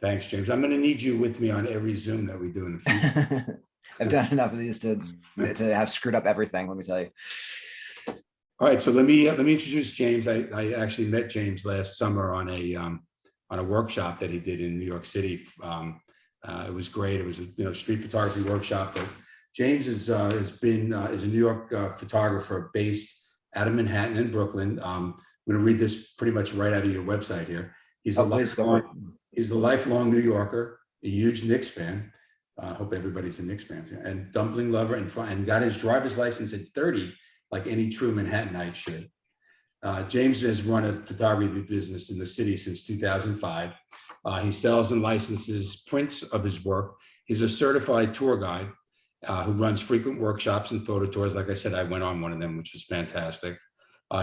Thanks, James. I'm going to need you with me on every Zoom that we do in the future. I've done enough of these to have screwed up everything, let me tell you. All right, so let me introduce James. I actually met James last summer on a workshop that he did in New York City. It was great. It was a street photography workshop. But James is a New York photographer based out of Manhattan and Brooklyn. I'm going to read this pretty much right out of your website here. He's a lifelong New Yorker, a huge Knicks fan. I hope everybody's a Knicks fan, and dumpling lover, and got his driver's license at 30, like any true Manhattanite should. James has run a photography business in the city since 2005. He sells and licenses prints of his work. He's a certified tour guide who runs frequent workshops and photo tours. Like I said, I went on one of them, which was fantastic.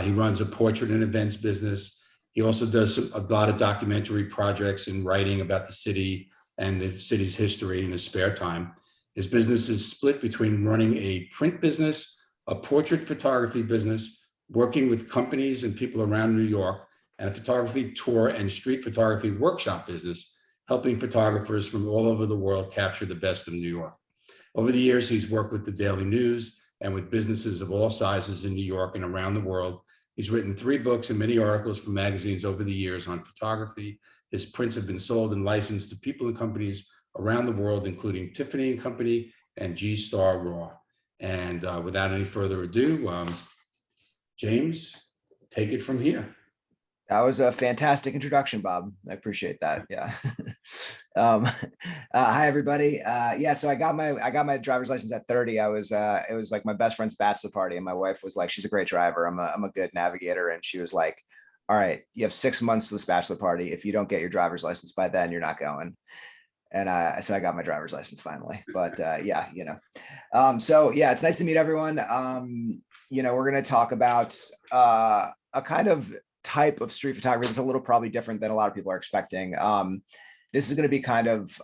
He runs a portrait and events business. He also does a lot of documentary projects and writing about the city and the city's history in his spare time. His business is split between running a print business, a portrait photography business, working with companies and people around New York, and a photography tour and street photography workshop business, helping photographers from all over the world capture the best of New York. Over the years, he's worked with the Daily News and with businesses of all sizes in New York and around the world. He's written 3 books and many articles for magazines over the years on photography. His prints have been sold and licensed to people and companies around the world, including Tiffany and Company and G-Star Raw. And without any further ado, James, take it from here. That was a fantastic introduction, Bob. I appreciate that. Yeah. Hi, everybody. Yeah, so I got my driver's license at 30. It was like my best friend's bachelor party, and my wife was like, "She's a great driver. I'm a good navigator," and she was like, "All right, you have 6 months to this bachelor party. If you don't get your driver's license by then, you're not going." And so I got my driver's license finally. But yeah, so yeah, it's nice to meet everyone. We're going to talk about a kind of type of street photography that's a little probably different than a lot of people are expecting. This is going to be kind of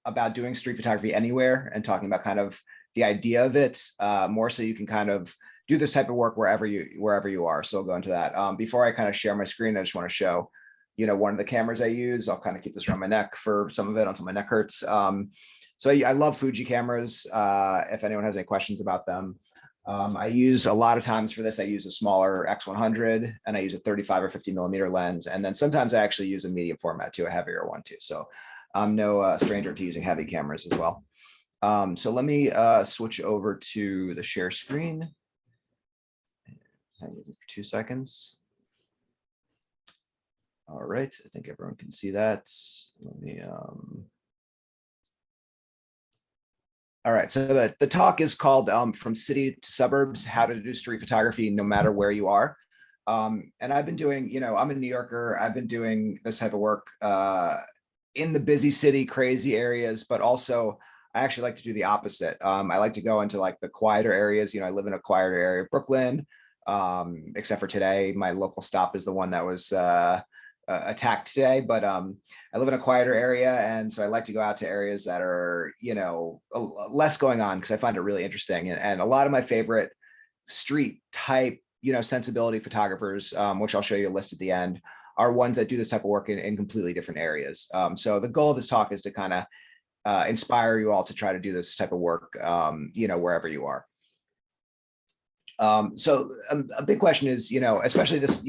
about doing street photography anywhere and talking about kind of the idea of it, more so you can kind of do this type of work wherever you are. So I'll go into that. Before I kind of share my screen, I just want to show, one of the cameras I use. I'll kind of keep this around my neck for some of it until my neck hurts. So I love Fuji cameras. If anyone has any questions about them. I use a lot of times for this, I use a smaller X100 and I use a 35 or 50 millimeter lens. And then sometimes I actually use a medium format too, a heavier one too. So I'm no stranger to using heavy cameras as well. So let me switch over to the share screen. Hang with it for 2 seconds. All right, I think everyone can see that. Let me all right, so the talk is called From City to Suburbs, How to Do Street Photography No Matter Where You Are. And I've been doing, I'm a New Yorker. I've been doing this type of work in the busy city, crazy areas, but also I actually like to do the opposite. I like to go into like the quieter areas. I live in a quieter area of Brooklyn, except for today. My local stop is the one that was attacked today, but I live in a quieter area, and so I like to go out to areas that are less going on, because I find it really interesting. And a lot of my favorite street type sensibility photographers, which I'll show you a list at the end, are ones that do this type of work in completely different areas. So the goal of this talk is to kind of inspire you all to try to do this type of work wherever you are. So a big question is, especially this,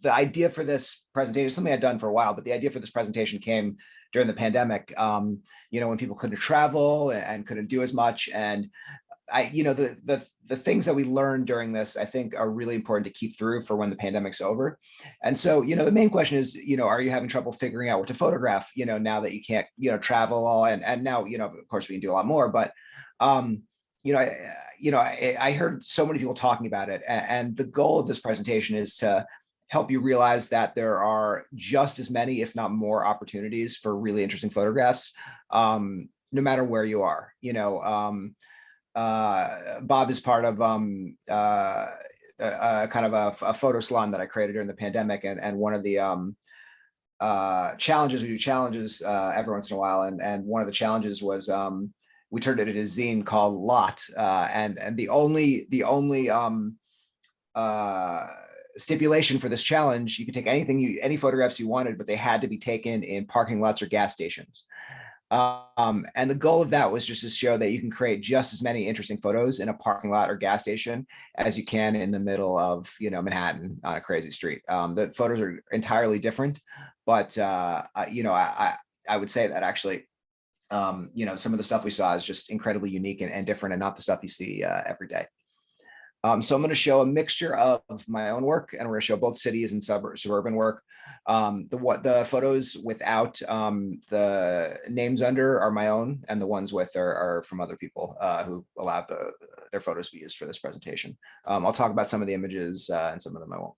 the idea for this presentation is something I've done for a while, but the idea for this presentation came during the pandemic, when people couldn't travel and couldn't do as much. And the things that we learned during this, I think, are really important to keep through for when the pandemic's over. And so, the main question is, are you having trouble figuring out what to photograph, now that you can't, travel all, and now, of course we can do a lot more, but, I heard so many people talking about it, and the goal of this presentation is to help you realize that there are just as many, if not more, opportunities for really interesting photographs, no matter where you are. Bob is part of kind of a photo salon that I created during the pandemic, and one of the challenges, we do challenges every once in a while, and one of the challenges was we turned it into a zine called Lot, and the only stipulation for this challenge, you could take any photographs you wanted, but they had to be taken in parking lots or gas stations. And the goal of that was just to show that you can create just as many interesting photos in a parking lot or gas station as you can in the middle of, Manhattan on a crazy street. The photos are entirely different, but I would say that actually, some of the stuff we saw is just incredibly unique and different, and not the stuff you see every day. So I'm going to show a mixture of my own work, and we're going to show both cities and suburban work. The photos without the names under are my own, and the ones with are from other people who allowed their photos to be used for this presentation. I'll talk about some of the images and some of them I won't.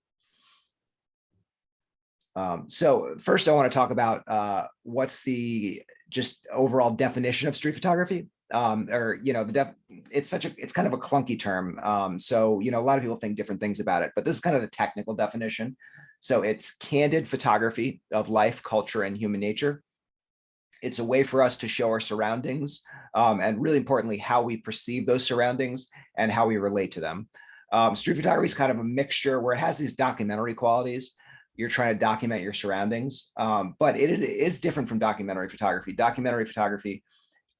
So first I want to talk about what's the just overall definition of street photography. It's kind of a clunky term. So, a lot of people think different things about it, but this is kind of the technical definition. So it's candid photography of life, culture, and human nature. It's a way for us to show our surroundings, and really importantly, how we perceive those surroundings and how we relate to them. Street photography is kind of a mixture where it has these documentary qualities. You're trying to document your surroundings, but it is different from documentary photography. Documentary photography,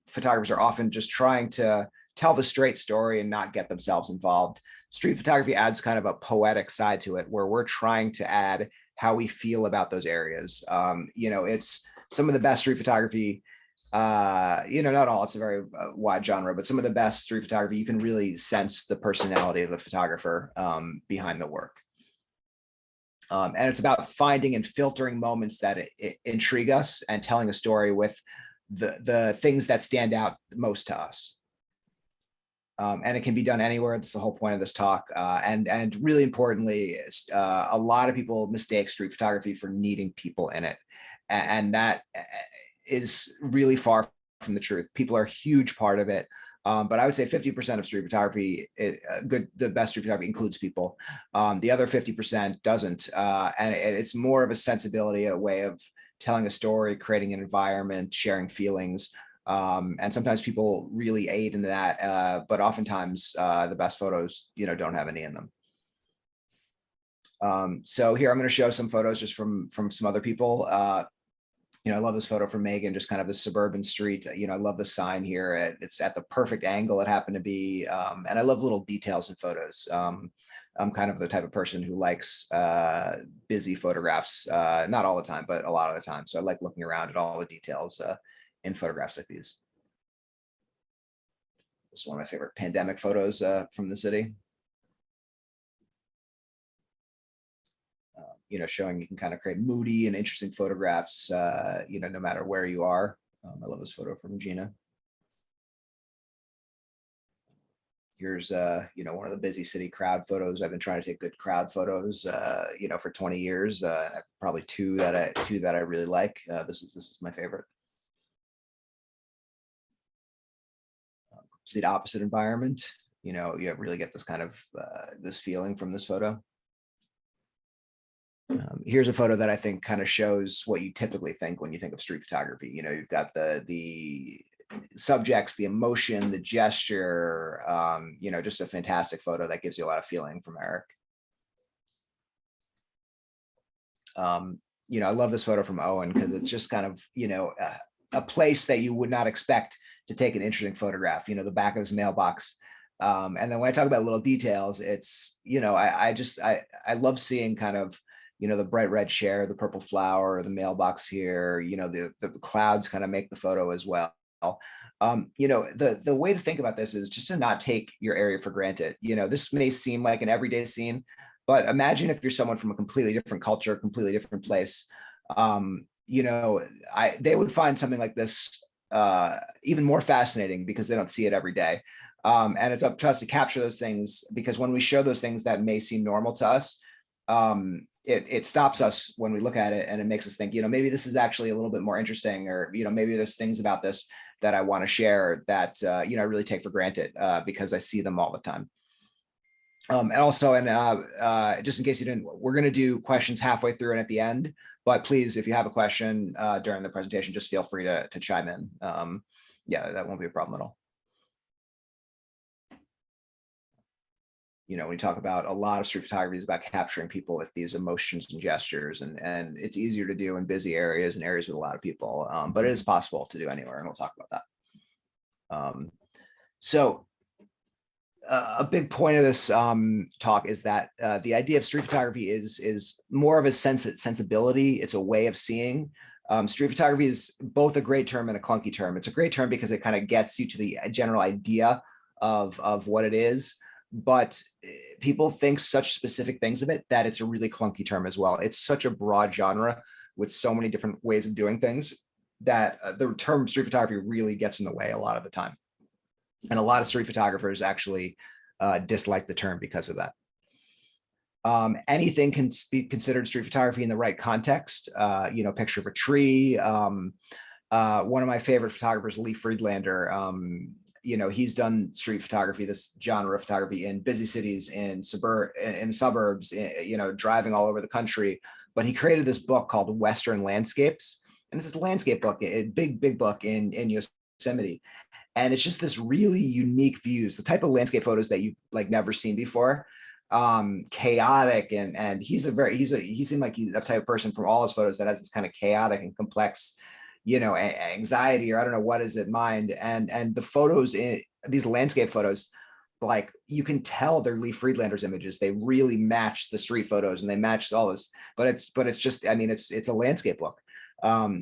photographers are often just trying to tell the straight story and not get themselves involved. Street photography adds kind of a poetic side to it, where we're trying to add how we feel about those areas. It's some of the best street photography, not all, it's a very wide genre, but some of the best street photography, you can really sense the personality of the photographer behind the work. And it's about finding and filtering moments that intrigue us and telling a story with the things that stand out most to us. And it can be done anywhere. That's the whole point of this talk. And really importantly, a lot of people mistake street photography for needing people in it. And that is really far from the truth. People are a huge part of it. But I would say 50% of street photography, the best street photography includes people. The other 50% doesn't. And it's more of a sensibility, a way of telling a story, creating an environment, sharing feelings. And sometimes people really aid in that, but oftentimes the best photos, don't have any in them. So here I'm going to show some photos just from some other people. I love this photo from Megan, just kind of the suburban street. I love the sign here. It's at the perfect angle it happened to be. And I love little details in photos. I'm kind of the type of person who likes busy photographs, not all the time, but a lot of the time. So I like looking around at all the details in photographs like these. This is one of my favorite pandemic photos from the city. Showing you can kind of create moody and interesting photographs, no matter where you are. I love this photo from Gina. Here's, one of the busy city crowd photos. I've been trying to take good crowd photos, for 20 years. Probably two that I really like. This is my favorite. Complete opposite environment. You really get this kind of this feeling from this photo. Here's a photo that I think kind of shows what you typically think when you think of street photography. You've got the subjects, the emotion, the gesture, just a fantastic photo that gives you a lot of feeling from Eric. I love this photo from Owen because it's just kind of, a place that you would not expect to take an interesting photograph, the back of his mailbox. And then when I talk about little details, it's, I love seeing kind of, the bright red chair, the purple flower, the mailbox here, the clouds kind of make the photo as well. The way to think about this is just to not take your area for granted. This may seem like an everyday scene, but imagine if you're someone from a completely different culture, completely different place. They would find something like this even more fascinating because they don't see it every day. And it's up to us to capture those things, because when we show those things that may seem normal to us, it stops us when we look at it, and it makes us think, maybe this is actually a little bit more interesting, or, maybe there's things about this that I want to share that, I really take for granted because I see them all the time. And also, just in case you didn't, we're going to do questions halfway through and at the end, but please, if you have a question during the presentation, just feel free to chime in. Yeah, that won't be a problem at all. we talk about a lot of street photography is about capturing people with these emotions and gestures, and it's easier to do in busy areas and areas with a lot of people, but it is possible to do anywhere, and we'll talk about that. So a big point of this talk is that the idea of street photography is more of a sensibility. It's a way of seeing. Street photography is both a great term and a clunky term. It's a great term because it kind of gets you to the general idea of what it is, but people think such specific things of it that it's a really clunky term as well. It's such a broad genre with so many different ways of doing things that the term street photography really gets in the way a lot of the time. And a lot of street photographers actually dislike the term because of that. Anything can be considered street photography in the right context. Picture of a tree. One of my favorite photographers, Lee Friedlander, he's done street photography, this genre of photography, in busy cities, in suburbs, driving all over the country. But he created this book called Western Landscapes. And it's this landscape book, a big book in Yosemite. And it's just this really unique views, the type of landscape photos that you've like never seen before, chaotic. And he seemed like he's the type of person from all his photos that has this kind of chaotic and complex, anxiety, or I don't know what is it, mind. And the photos in these landscape photos, like you can tell they're Lee Friedlander's images. They really match the street photos and they match all this, but it's just, it's a landscape book.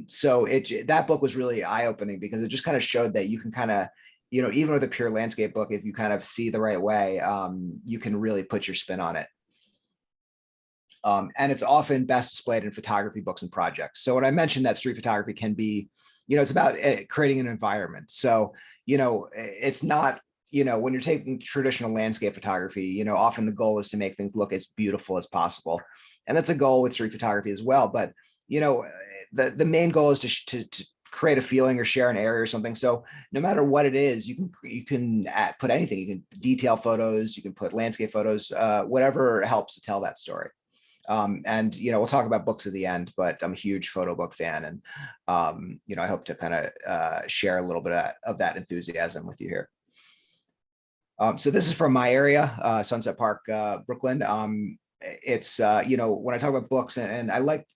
So that book was really eye-opening because it just kind of showed that you can kind of, even with a pure landscape book, if you kind of see the right way, you can really put your spin on it. And it's often best displayed in photography books and projects. So when I mentioned that street photography can be, it's about creating an environment. So, it's not, when you're taking traditional landscape photography, often the goal is to make things look as beautiful as possible. And that's a goal with street photography as well. But, the main goal is to create a feeling or share an area or something. So no matter what it is, you can put anything. You can detail photos, you can put landscape photos, whatever helps to tell that story. And we'll talk about books at the end, but I'm a huge photo book fan, and I hope to kind of share a little bit of that enthusiasm with you here. So this is from my area, Sunset Park, Brooklyn. It's when I talk about books, and I like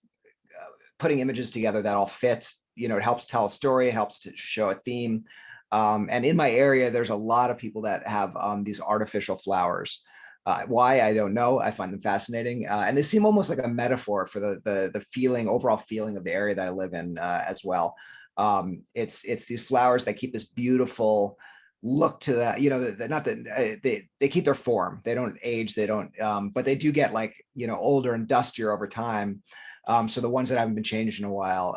putting images together that all fit. It helps tell a story, it helps to show a theme. And in my area, there's a lot of people that have these artificial flowers. Why, I don't know. I find them fascinating. And they seem almost like a metaphor for the feeling, overall feeling of the area that I live in as well. It's these flowers that keep this beautiful look to that, not that they keep their form. They don't age, they don't, but they do get like, older and dustier over time. So the ones that haven't been changed in a while,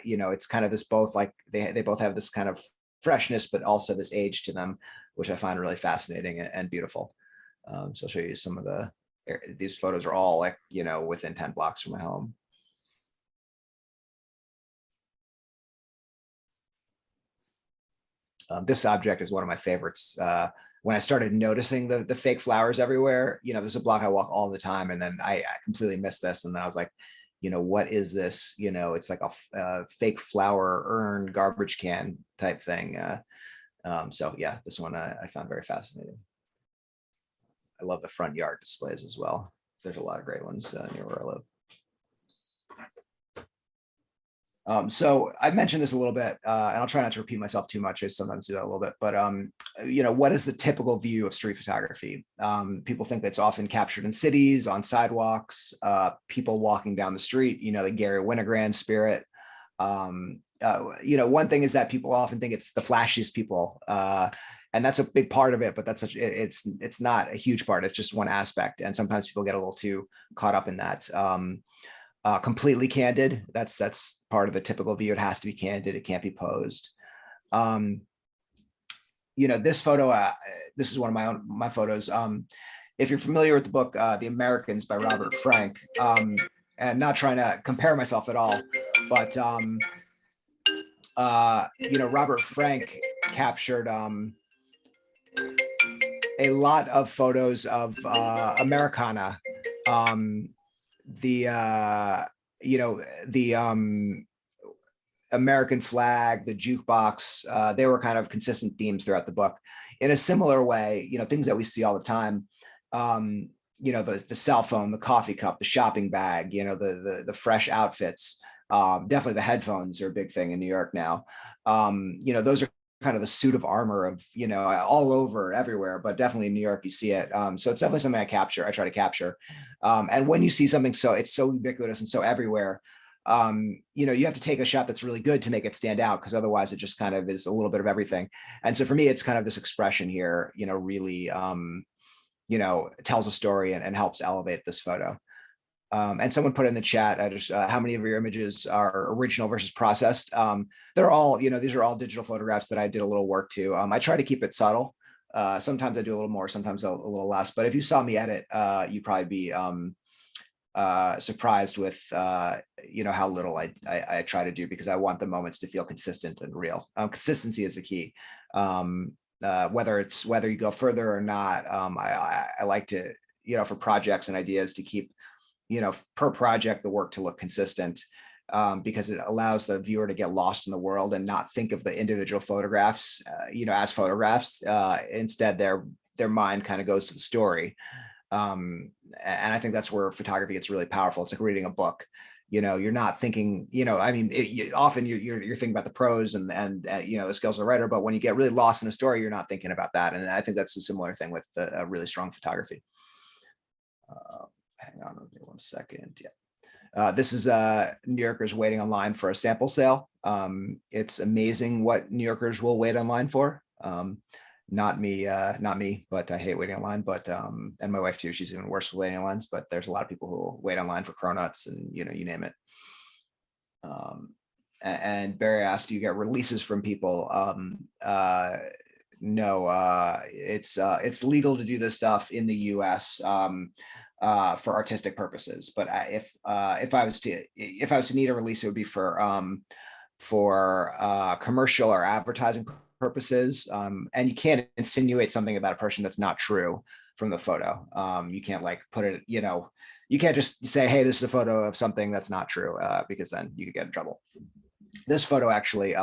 it's kind of this both, like they both have this kind of freshness, but also this age to them, which I find really fascinating and beautiful. So I'll show you some of these photos are all like, within 10 blocks from my home. This object is one of my favorites. When I started noticing the fake flowers everywhere, there's a block I walk all the time, and then I completely missed this. And then I was like, what is this? It's like a fake flower urn, garbage can type thing. So yeah, this one I found very fascinating. I love the front yard displays as well. There's a lot of great ones near where I live. So I mentioned this a little bit, and I'll try not to repeat myself too much. I sometimes do that a little bit, but what is the typical view of street photography? People think that's often captured in cities, on sidewalks, people walking down the street, the Gary Winogrand spirit. One thing is that people often think it's the flashiest people, and that's a big part of it, but it's not a huge part. It's just one aspect, and sometimes people get a little too caught up in that. Completely candid, that's part of the typical view. It has to be candid, it can't be posed. This photo, this is one of my photos. If you're familiar with the book The Americans by Robert Frank, and not trying to compare myself at all, but Robert Frank captured a lot of photos of Americana. The American flag, the jukebox, they were kind of consistent themes throughout the book. In a similar way, things that we see all the time, You know, the cell phone, the coffee cup, the shopping bag, you know, the fresh outfits. Definitely the headphones are a big thing in New York now. You know, those are kind of the suit of armor of, you know, all over everywhere, but definitely in New York, you see it. So it's definitely something I try to capture. And when you see something it's so ubiquitous and so everywhere, you know, you have to take a shot that's really good to make it stand out, because otherwise it just kind of is a little bit of everything. And so for me, it's kind of this expression here, you know, really, you know, tells a story and helps elevate this photo. And someone put in the chat, how many of your images are original versus processed? They're all, you know, these are all digital photographs that I did a little work to. I try to keep it subtle. Sometimes I do a little more, sometimes a little less. But if you saw me edit, you'd probably be surprised with, you know, how little I try to do, because I want the moments to feel consistent and real. Consistency is the key. Whether you go further or not, I like to, you know, for projects and ideas, to keep, you know, per project, the work to look consistent, because it allows the viewer to get lost in the world and not think of the individual photographs, you know, as photographs. Instead, their mind kind of goes to the story. And I think that's where photography gets really powerful. It's like reading a book. You know, you're not thinking, you know, I mean, often you're thinking about the prose and you know, the skills of the writer, but when you get really lost in a story, you're not thinking about that. And I think that's a similar thing with a really strong photography. Hang on one second. Yeah. This is New Yorkers waiting online for a sample sale. It's amazing what New Yorkers will wait online for. Not me, but I hate waiting online. But and my wife too. She's even worse with waiting in lines. But there's a lot of people who will wait online for cronuts and, you know, you name it. And Barry asked, do you get releases from people? No, it's legal to do this stuff in the U.S. For artistic purposes. But if I was to need a release, it would be for commercial or advertising purposes. And you can't insinuate something about a person that's not true from the photo. You can't like put it, you know, you can't just say, hey, this is a photo of something that's not true, because then you could get in trouble. This photo actually,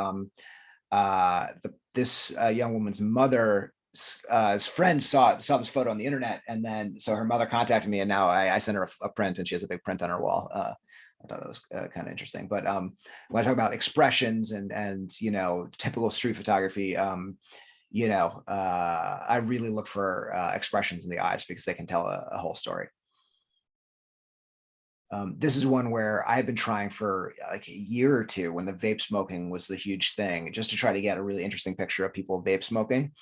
this young woman's mother, his friend saw this photo on the internet, and then so her mother contacted me, and now I sent her a print, and she has a big print on her wall. I thought that was kind of interesting. But when I talk about expressions and you know, typical street photography, you know, I really look for expressions in the eyes, because they can tell a whole story. This is one where I've been trying for like a year or two, when the vape smoking was the huge thing, just to try to get a really interesting picture of people vape smoking.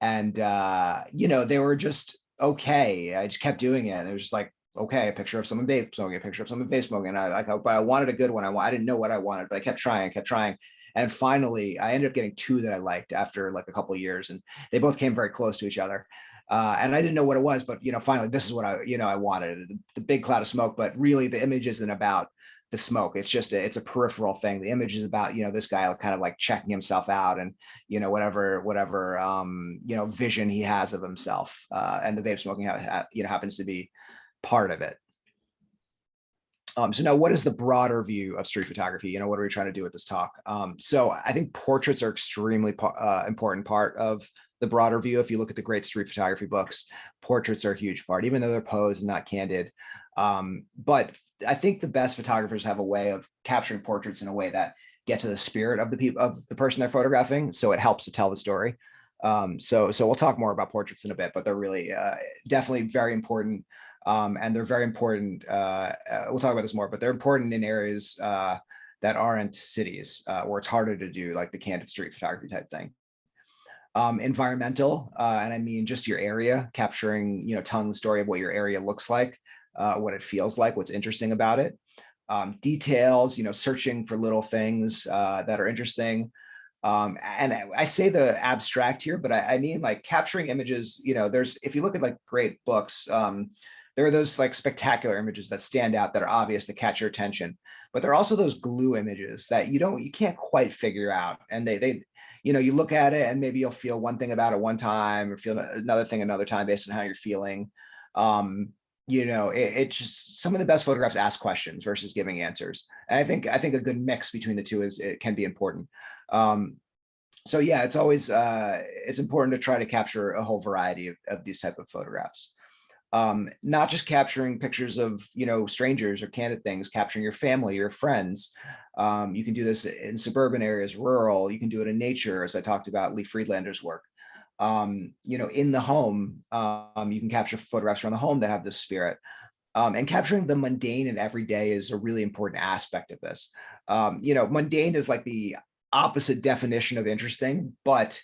And you know, they were just okay. I just kept doing it. And it was just like, okay, a picture of someone vape smoking, a picture of someone vape smoking. And but I wanted a good one. I didn't know what I wanted, but I kept trying. And finally, I ended up getting two that I liked after like a couple of years, and they both came very close to each other. And I didn't know what it was, but you know, finally, this is what I wanted, the big cloud of smoke. But really, the image isn't about the smoke. It's just it's a peripheral thing. The image is about, you know, this guy kind of like checking himself out, and you know, whatever you know, vision he has of himself. And the vape smoking you know, happens to be part of it. So now, what is the broader view of street photography? You know, what are we trying to do with this talk? So I think portraits are extremely important part of the broader view. If you look at the great street photography books, portraits are a huge part, even though they're posed and not candid. But I think the best photographers have a way of capturing portraits in a way that get to the spirit of the person they're photographing, so it helps to tell the story. So we'll talk more about portraits in a bit, but they're really definitely very important. And they're very important. We'll talk about this more, but they're important in areas that aren't cities, where it's harder to do like the candid street photography type thing. Environmental, and I mean just your area, capturing, you know, telling the story of what your area looks like, what it feels like, what's interesting about it. Details, you know, searching for little things that are interesting. And I say the abstract here, but I mean like capturing images. You know, if you look at like great books, there are those like spectacular images that stand out, that are obvious, that catch your attention. But there are also those glue images that you can't quite figure out. And they, you know, you look at it and maybe you'll feel one thing about it one time, or feel another thing another time based on how you're feeling. You know, it's just some of the best photographs ask questions versus giving answers. And I think a good mix between the two it can be important. So yeah, it's always it's important to try to capture a whole variety of these type of photographs. Not just capturing pictures of, strangers or candid things, capturing your family, your friends. You can do this in suburban areas, rural. You can do it in nature, as I talked about Lee Friedlander's work. In the home, you can capture photographs from the home that have this spirit. And capturing the mundane and everyday is a really important aspect of this. Mundane is like the opposite definition of interesting, but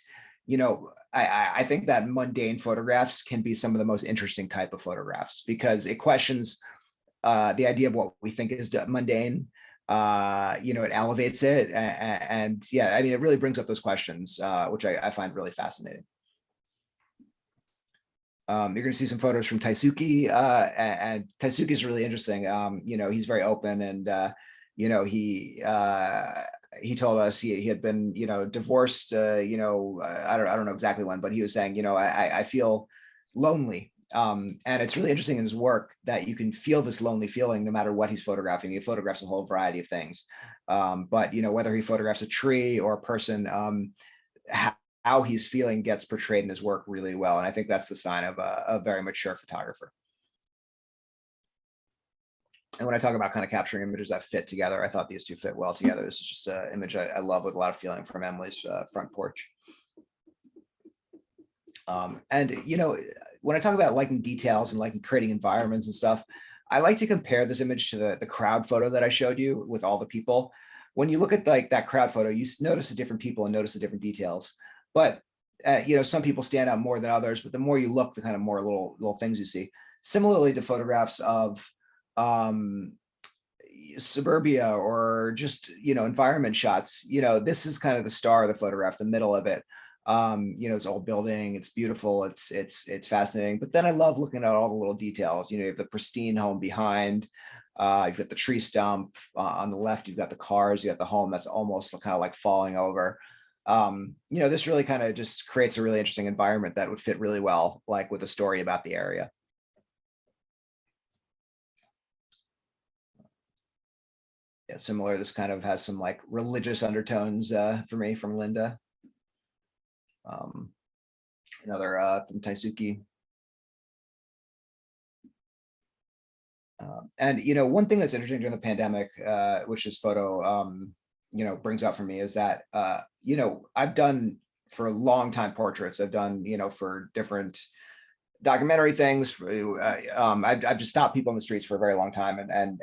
I think that mundane photographs can be some of the most interesting type of photographs because it questions the idea of what we think is mundane. It elevates it, and yeah, I mean, it really brings up those questions, which I find really fascinating. You're going to see some photos from Taisuke, and Taisuke is really interesting. He's very open, and he told us he had been divorced. I don't know exactly when, but he was saying, I feel lonely. And it's really interesting in his work that you can feel this lonely feeling no matter what he's photographing. He photographs a whole variety of things, but whether he photographs a tree or a person, how he's feeling gets portrayed in his work really well. And I think that's the sign of a very mature photographer. And when I talk about kind of capturing images that fit together, I thought these two fit well together. This is just an image I love with a lot of feeling from Emily's front porch. And when I talk about liking details and liking creating environments and stuff, I like to compare this image to the crowd photo that I showed you with all the people. When you look at like that crowd photo, you notice the different people and notice the different details. But some people stand out more than others, but the more you look, the kind of more little things you see. Similarly to photographs of suburbia or just environment shots, this is kind of the star of the photograph, the middle of it. It's all building, it's beautiful, it's fascinating. But then I love looking at all the little details. You have the pristine home behind, you've got the tree stump on the left, you've got the cars, you got the home that's almost kind of like falling over. This really kind of just creates a really interesting environment that would fit really well, like with a story about the area. Yeah, similar, this kind of has some like religious undertones for me from Linda. Another from Taisuke. And one thing that's interesting during the pandemic, which this photo brings out for me, is that I've done for a long time portraits. I've done for different documentary things. I've just stopped people in the streets for a very long time, and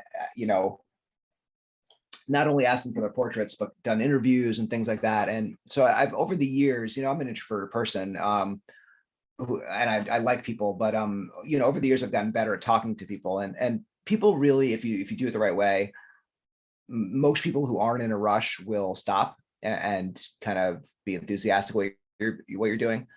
not only asked them for their portraits, but done interviews and things like that. And so I've over the years, I'm an introverted person, and I like people, but over the years I've gotten better at talking to people, and people really, if you do it the right way, most people who aren't in a rush will stop and kind of be enthusiastic what you're doing.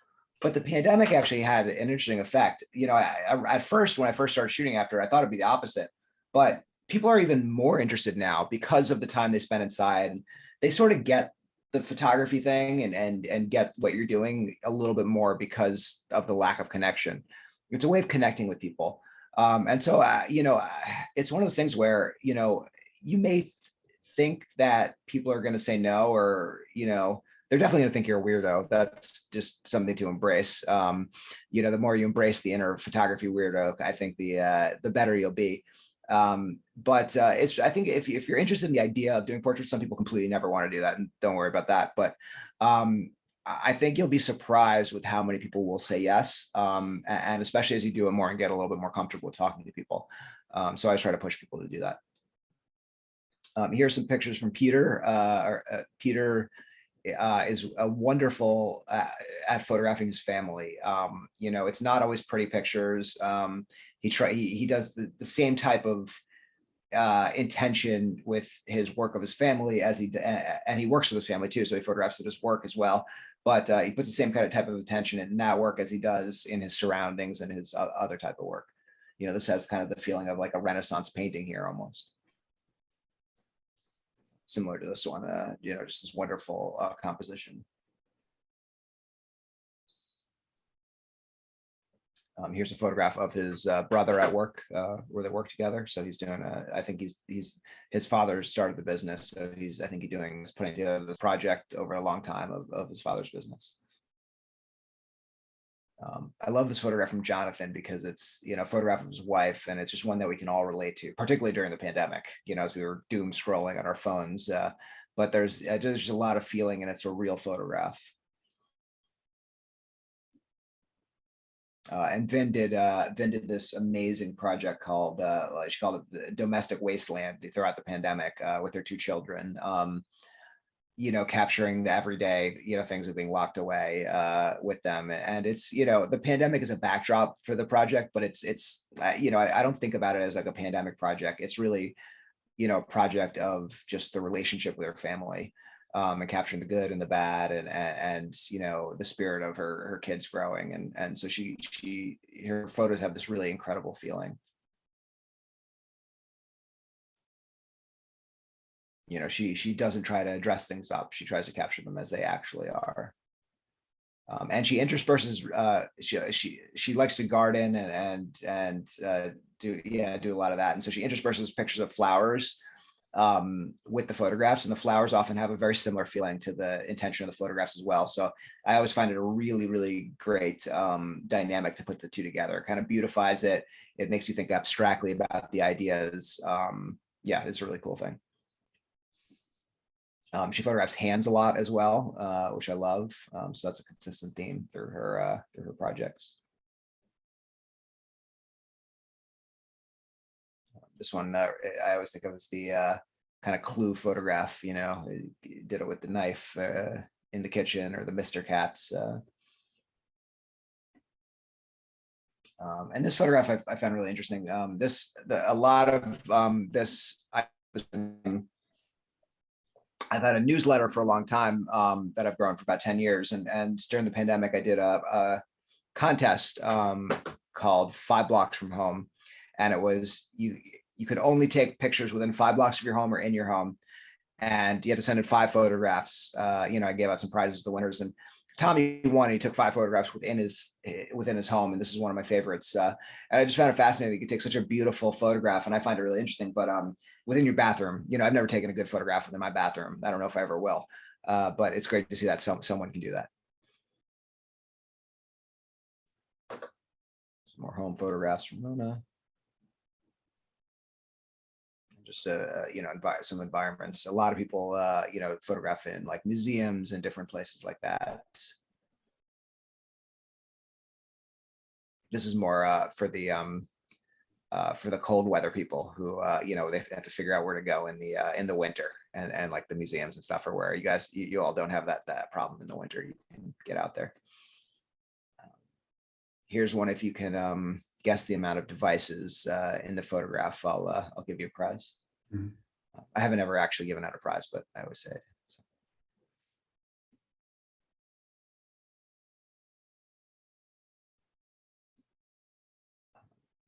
But the pandemic actually had an interesting effect. At first, when I first started shooting after, I thought it'd be the opposite, but people are even more interested now because of the time they spend inside, and they sort of get the photography thing and get what you're doing a little bit more because of the lack of connection. It's a way of connecting with people. And so, it's one of those things where, you may think that people are going to say no, or, they're definitely going to think you're a weirdo. That's just something to embrace. The more you embrace the inner photography weirdo, I think the better you'll be. But I think if you're interested in the idea of doing portraits, some people completely never want to do that, and don't worry about that. But I think you'll be surprised with how many people will say yes, and especially as you do it more and get a little bit more comfortable with talking to people. So I try to push people to do that. Here's some pictures from Peter. Peter is a wonderful at photographing his family. It's not always pretty pictures. He does the same type of intention with his work of his family as and he works with his family too, so he photographs at his work as well. But he puts the same kind of type of attention in that work as he does in his surroundings and his other type of work. This has kind of the feeling of like a Renaissance painting here almost. Similar to this one, just this wonderful composition. Here's a photograph of his brother at work, where they work together. So he's doing I think his father started the business. So I think he's putting together this project over a long time of his father's business. I love this photograph from Jonathan because it's, a photograph of his wife, and it's just one that we can all relate to, particularly during the pandemic, as we were doom scrolling on our phones. But there's just a lot of feeling, and it's a real photograph. And Vin did this amazing project called she called it the Domestic Wasteland throughout the pandemic with their two children. Capturing the everyday, things of being locked away with them. And it's, the pandemic is a backdrop for the project, but it's I don't think about it as like a pandemic project. It's really, a project of just the relationship with her family, and capturing the good and the bad, and the spirit of her kids growing. And so her photos have this really incredible feeling. She doesn't try to dress things up. She tries to capture them as they actually are. And she intersperses. She likes to garden and do a lot of that. And so she intersperses pictures of flowers with the photographs, and the flowers often have a very similar feeling to the intention of the photographs as well. So I always find it a really, really great dynamic to put the two together. It kind of beautifies it. It makes you think abstractly about the ideas. It's a really cool thing. She photographs hands a lot as well, which I love. So that's a consistent theme through her projects. This one I always think of as the kind of clue photograph. Did it with the knife in the kitchen, or the Mr. Cats. And this photograph I found really interesting. I've had a newsletter for a long time that I've grown for about 10 years. And during the pandemic, I did a contest called 5 Blocks from Home. And it was, you could only take pictures within 5 blocks of your home or in your home. And you had to send in 5 photographs. I gave out some prizes to the winners. And Tommy won. He took 5 photographs within his home. And this is one of my favorites. And I just found it fascinating. You could take such a beautiful photograph. And I find it really interesting. But within your bathroom, I've never taken a good photograph within my bathroom. I don't know if I ever will. But it's great to see that someone can do that. Some more home photographs from Rona. Just some environments. A lot of people photograph in like museums and different places like that. This is more for the cold weather people who they have to figure out where to go in the winter, and like the museums and stuff are where you all don't have that problem in the winter. You can get out there. Here's one. If you can guess the amount of devices in the photograph, I'll give you a prize. Mm-hmm. I haven't ever actually given out a prize, but I always say it. So.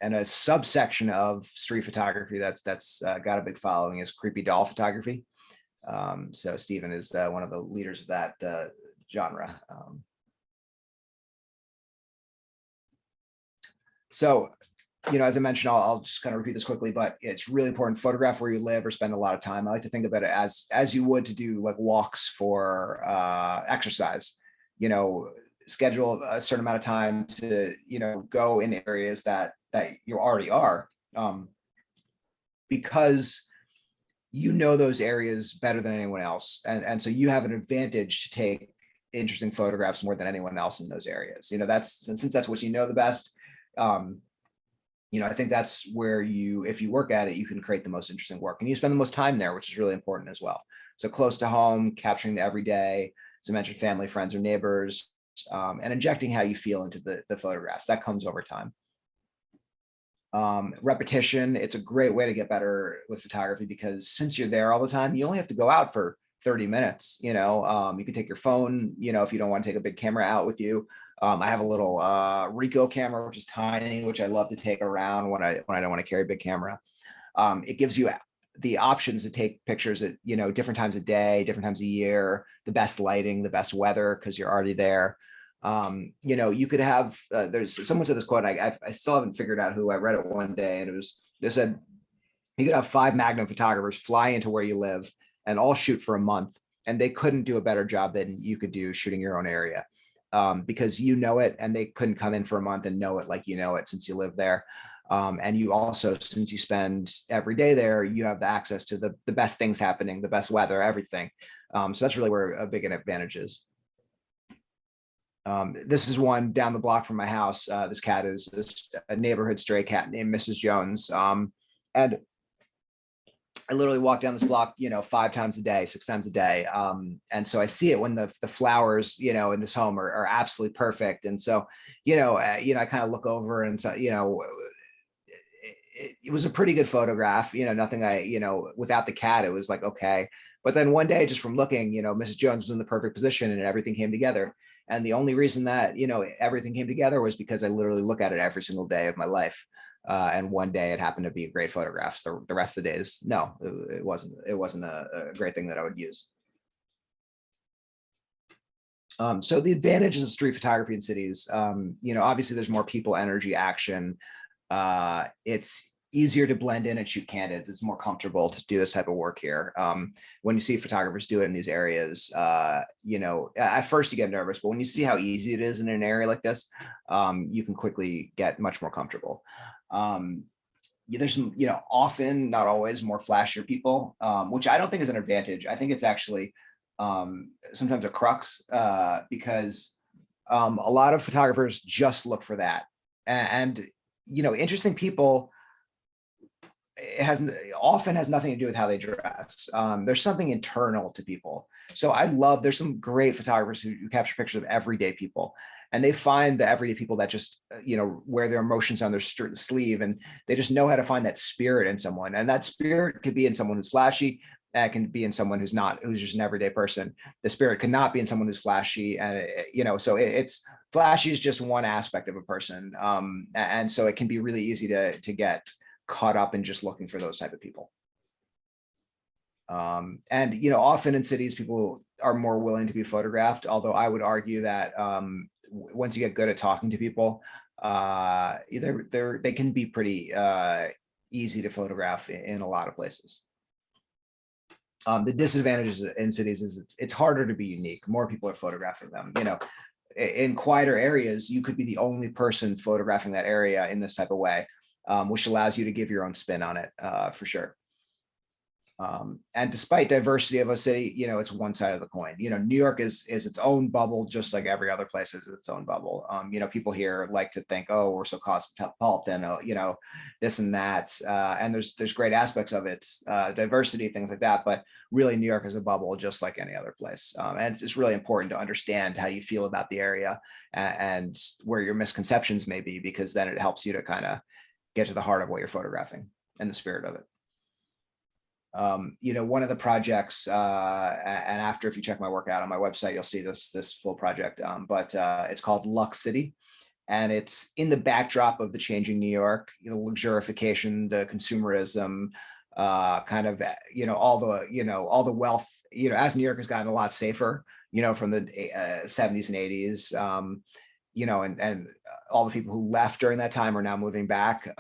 And a subsection of street photography that's got a big following is creepy doll photography. So Stephen is one of the leaders of that genre. So, as I mentioned, I'll just kind of repeat this quickly, but it's really important. Photograph where you live or spend a lot of time. I like to think about it as you would to do like walks for exercise. Schedule a certain amount of time to go in areas that you already are, because those areas better than anyone else, and so you have an advantage to take interesting photographs more than anyone else in those areas. Since that's what the best. I think that's where if you work at it, you can create the most interesting work, and you spend the most time there, which is really important as well. So close to home, capturing the everyday, as I mentioned, family, friends, or neighbors, and injecting how you feel into the photographs. That comes over time. Repetition, it's a great way to get better with photography, because since you're there all the time, you only have to go out for 30 minutes. You can take your phone, if you don't want to take a big camera out with you. I have a little Ricoh camera, which is tiny, which I love to take around when I don't want to carry a big camera. It gives you the options to take pictures at different times of day, different times of year, the best lighting, the best weather, because you're already there. You could have there's someone said this quote. I still haven't figured out who. I read it one day, and they said you could have 5 Magnum photographers fly into where you live and all shoot for a month, and they couldn't do a better job than you could do shooting your own area. because you know it, and they couldn't come in for a month and know it like you know it since you live there. And you also, since you spend every day there, you have the access to the best things happening, the best weather, everything. So that's really where a big advantage is. This is one down the block from my house. This cat is a neighborhood stray cat named Mrs. Jones. And I literally walk down this block, 5 times a day, 6 times a day. And so I see it when the flowers, in this home are absolutely perfect. And so, I kind of look over and so, it was a pretty good photograph, nothing without the cat, it was like, okay. But then one day, just from looking, Mrs. Jones was in the perfect position and everything came together. And the only reason that, everything came together was because I literally look at it every single day of my life. And one day it happened to be great photographs. The rest of the days, no, it wasn't a great thing that I would use. So the advantages of street photography in cities, obviously there's more people, energy, action. It's easier to blend in and shoot candidates. It's more comfortable to do this type of work here. When you see photographers do it in these areas, at first you get nervous, but when you see how easy it is in an area like this, you can quickly get much more comfortable. There's, often, not always, more flashier people, which I don't think is an advantage. I think it's actually sometimes a crux, because a lot of photographers just look for that. And interesting people, often has nothing to do with how they dress. There's something internal to people. So there's some great photographers who capture pictures of everyday people, and they find the everyday people that just, wear their emotions on their sleeve, and they just know how to find that spirit in someone. And that spirit could be in someone who's flashy. That can be in someone who's just an everyday person. The spirit cannot be in someone who's flashy. And, so it's flashy is just one aspect of a person. And so it can be really easy to get caught up in just looking for those type of people. And, often in cities, people are more willing to be photographed, although I would argue that once you get good at talking to people, they can be pretty easy to photograph in a lot of places. The disadvantages in cities is it's harder to be unique. More people are photographing them. In quieter areas, you could be the only person photographing that area in this type of way, which allows you to give your own spin on it, for sure. And despite diversity of a city, it's one side of the coin. New York is its own bubble, just like every other place is its own bubble. People here like to think, oh, we're so cosmopolitan, this and that. And there's great aspects of it, diversity, things like that. But really, New York is a bubble, just like any other place. And it's really important to understand how you feel about the area and where your misconceptions may be, because then it helps you to kind of get to the heart of what you're photographing and the spirit of it. One of the projects, and after, if you check my work out on my website, you'll see this full project, but it's called Luck City, and it's in the backdrop of the changing New York, luxurification, the consumerism, kind of, all the wealth, as New York has gotten a lot safer, from the 70s and 80s, and all the people who left during that time are now moving back.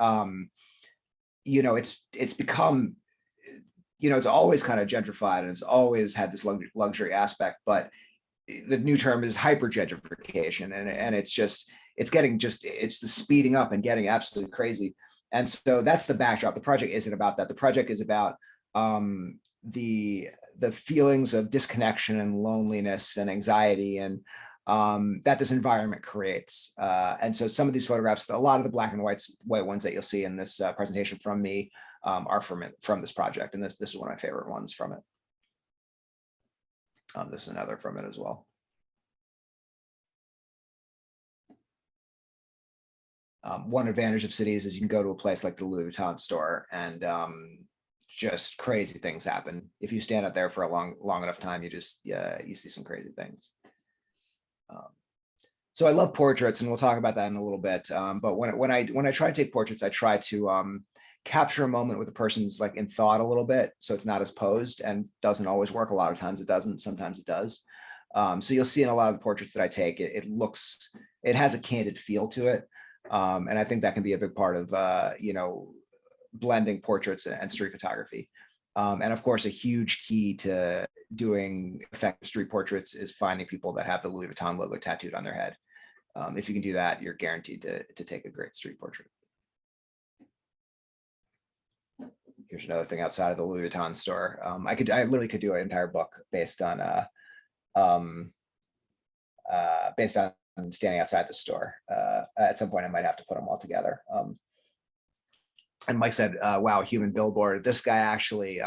It's become, it's always kind of gentrified, and it's always had this luxury aspect, but the new term is hyper gentrification. And it's the speeding up and getting absolutely crazy. And so that's the backdrop. The project isn't about that. The project is about the feelings of disconnection and loneliness and anxiety and that this environment creates. And so some of these photographs, a lot of the black and white ones that you'll see in this presentation from me, are from this project, and this is one of my favorite ones from it. This is another from it as well. One advantage of cities is you can go to a place like the Louis Vuitton store, and just crazy things happen. If you stand out there for a long enough time, you see some crazy things. So I love portraits, and we'll talk about that in a little bit. But when I try to take portraits, I try to capture a moment with a person's like in thought a little bit, so it's not as posed, and doesn't always work. A lot of times it doesn't, sometimes it does. So you'll see in a lot of the portraits that I take, it has a candid feel to it. And I think that can be a big part of blending portraits and street photography. And of course, a huge key to doing effective street portraits is finding people that have the Louis Vuitton logo tattooed on their head. If you can do that, you're guaranteed to take a great street portrait. Here's another thing outside of the Louis Vuitton store. I literally could do an entire book based on standing outside the store. At some point, I might have to put them all together. And Mike said, wow, human billboard. This guy actually,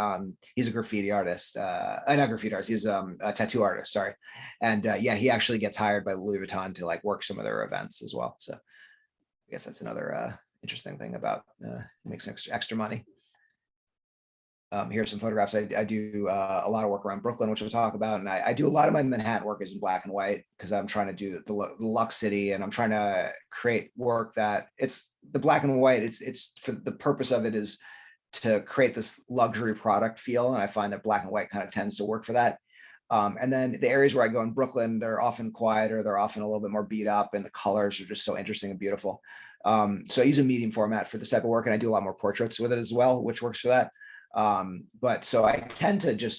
he's a graffiti artist, not graffiti artist, he's a tattoo artist, sorry. And yeah, he actually gets hired by Louis Vuitton to like work some of their events as well. So I guess that's another interesting thing about makes extra money. Here's some photographs. I do a lot of work around Brooklyn, which we'll talk about. And I do a lot of my Manhattan work is in black and white because I'm trying to do the Lux City, and I'm trying to create work that it's the black and white. It's for the purpose of it is to create this luxury product feel. And I find that black and white kind of tends to work for that. And then the areas where I go in Brooklyn, they're often quieter. They're often a little bit more beat up, and the colors are just so interesting and beautiful. So I use a medium format for this type of work, and I do a lot more portraits with it as well, which works for that. But so I tend to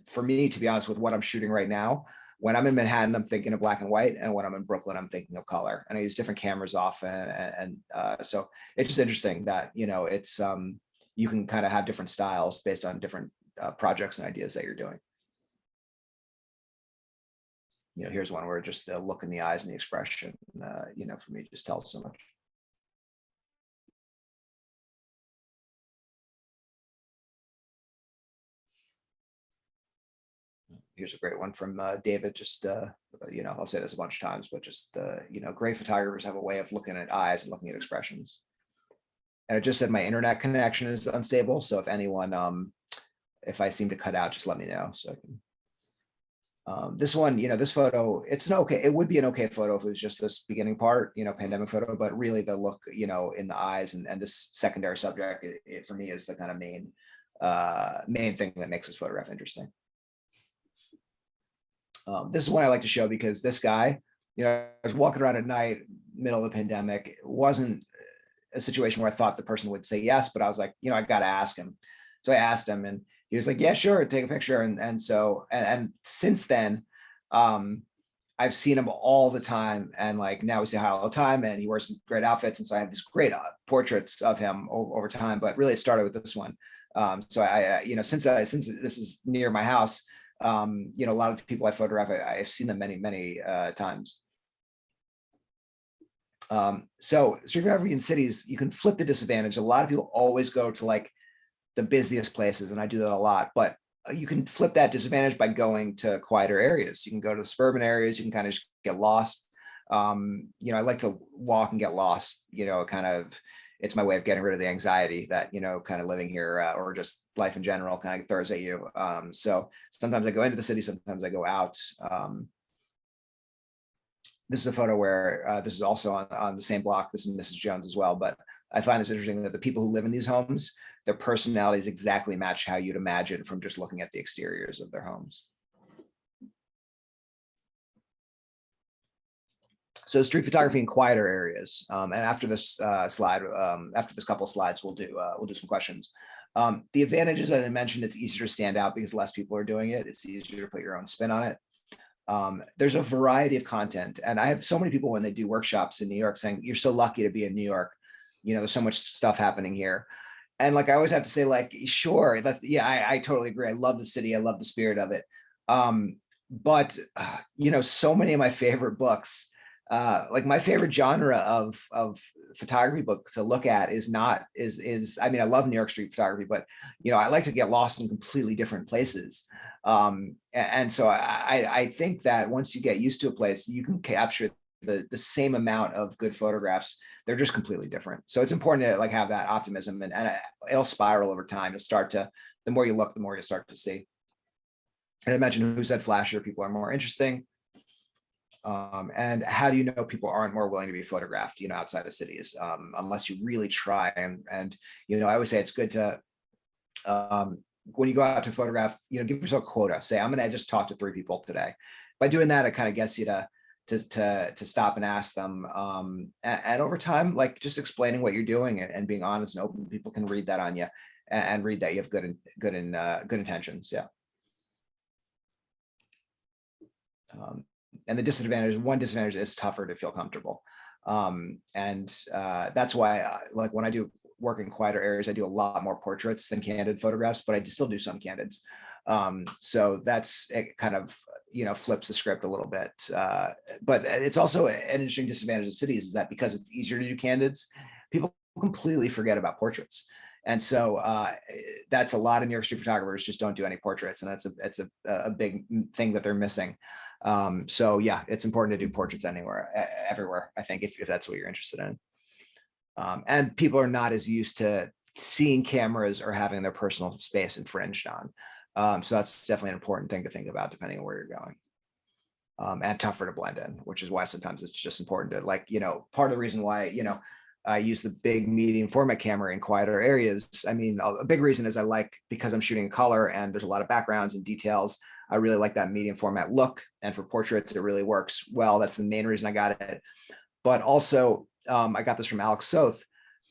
for me, to be honest with what I'm shooting right now, when I'm in Manhattan, I'm thinking of black and white. And when I'm in Brooklyn, I'm thinking of color, and I use different cameras often. And so it's just interesting that, it's, you can kind of have different styles based on different projects and ideas that you're doing. Here's one where just the look in the eyes and the expression, for me just tells so much. Here's a great one from David. Just, I'll say this a bunch of times, but just, great photographers have a way of looking at eyes and looking at expressions. And it just said my internet connection is unstable. So if anyone, if I seem to cut out, just let me know. So I can, this one, this photo, it would be an okay photo if it was just this beginning part, pandemic photo, but really the look, in the eyes and this secondary subject, it for me is the kind of main thing that makes this photograph interesting. This is one I like to show because this guy, I was walking around at night, middle of the pandemic. It wasn't a situation where I thought the person would say yes, but I was like, I got to ask him. So I asked him, and he was like, yeah, sure, take a picture. And so since then, I've seen him all the time, and like now we say hi all the time, and he wears great outfits. And so I have these great portraits of him over time, but really it started with this one. So I since this is near my house, a lot of the people I photograph, I've seen them many times. So street photography in cities, you can flip the disadvantage. A lot of people always go to like the busiest places, and I do that a lot, but you can flip that disadvantage by going to quieter areas. You can go to suburban areas. You can kind of just get lost. I like to walk and get lost, it's my way of getting rid of the anxiety that, kind of living here or just life in general kind of throws at you. So sometimes I go into the city, sometimes I go out. This is a photo where this is also on the same block. This is Mrs. Jones as well. But I find this interesting that the people who live in these homes, their personalities exactly match how you'd imagine from just looking at the exteriors of their homes. So street photography in quieter areas, and after this slide, after this couple of slides, we'll do some questions. The advantages, as I mentioned, it's easier to stand out because less people are doing it. It's easier to put your own spin on it. There's a variety of content, and I have so many people when they do workshops in New York saying, "You're so lucky to be in New York. There's so much stuff happening here." And like I always have to say, like, sure, I totally agree. I love the city. I love the spirit of it. But so many of my favorite books. Like my favorite genre of photography book to look at is I love New York street photography, but I like to get lost in completely different places. And so I think that once you get used to a place, you can capture the same amount of good photographs. They're just completely different. So it's important to like have that optimism, and it'll spiral over time. You'll start to, the more you look, the more you start to see. And I mentioned who said flashier people are more interesting. And how do you know people aren't more willing to be photographed, outside of cities, unless you really try. And I always say it's good to, when you go out to photograph, give yourself a quota. Say, I'm going to just talk to 3 people today. By doing that, it kind of gets you to stop and ask them. And over time, like just explaining what you're doing and being honest and open, people can read that on you and read that you have good intentions. Yeah. And one disadvantage is tougher to feel comfortable. That's why, like when I do work in quieter areas, I do a lot more portraits than candid photographs, but I still do some candids. So that's, it kind of, flips the script a little bit. But it's also an interesting disadvantage of cities is that because it's easier to do candids, people completely forget about portraits. And so that's a lot of New York street photographers just don't do any portraits. And that's a big thing that they're missing. So yeah, it's important to do portraits everywhere, I think, if that's what you're interested in. And people are not as used to seeing cameras or having their personal space infringed on. So that's definitely an important thing to think about depending on where you're going. And tougher to blend in, which is why sometimes it's just important to part of the reason why, I use the big medium format camera in quieter areas. I mean, a big reason is because I'm shooting in color and there's a lot of backgrounds and details. I really like that medium format look. And for portraits, it really works well. That's the main reason I got it. But also, I got this from Alex Soth.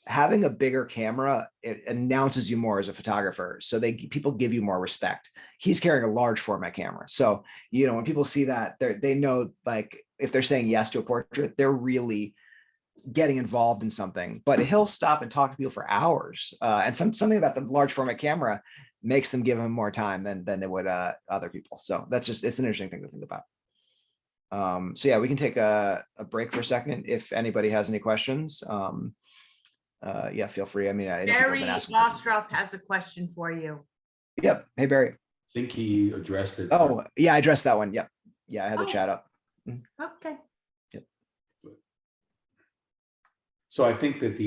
Having a bigger camera, it announces you more as a photographer. So people give you more respect. He's carrying a large format camera. So, when people see that, they know, like, if they're saying yes to a portrait, they're really getting involved in something. But he'll stop and talk to people for hours. And something about the large format camera makes them give him more time than they would other people. So it's an interesting thing to think about. So yeah, we can take a break for a second if anybody has any questions. Yeah, feel free. I mean, I know people have Barry been asking. Ostroff has a question for you. Yep. Hey, Barry. I think he addressed it. Oh, yeah, I addressed that one. Yep. Yeah, I had the chat up. Okay. Yep. So I think that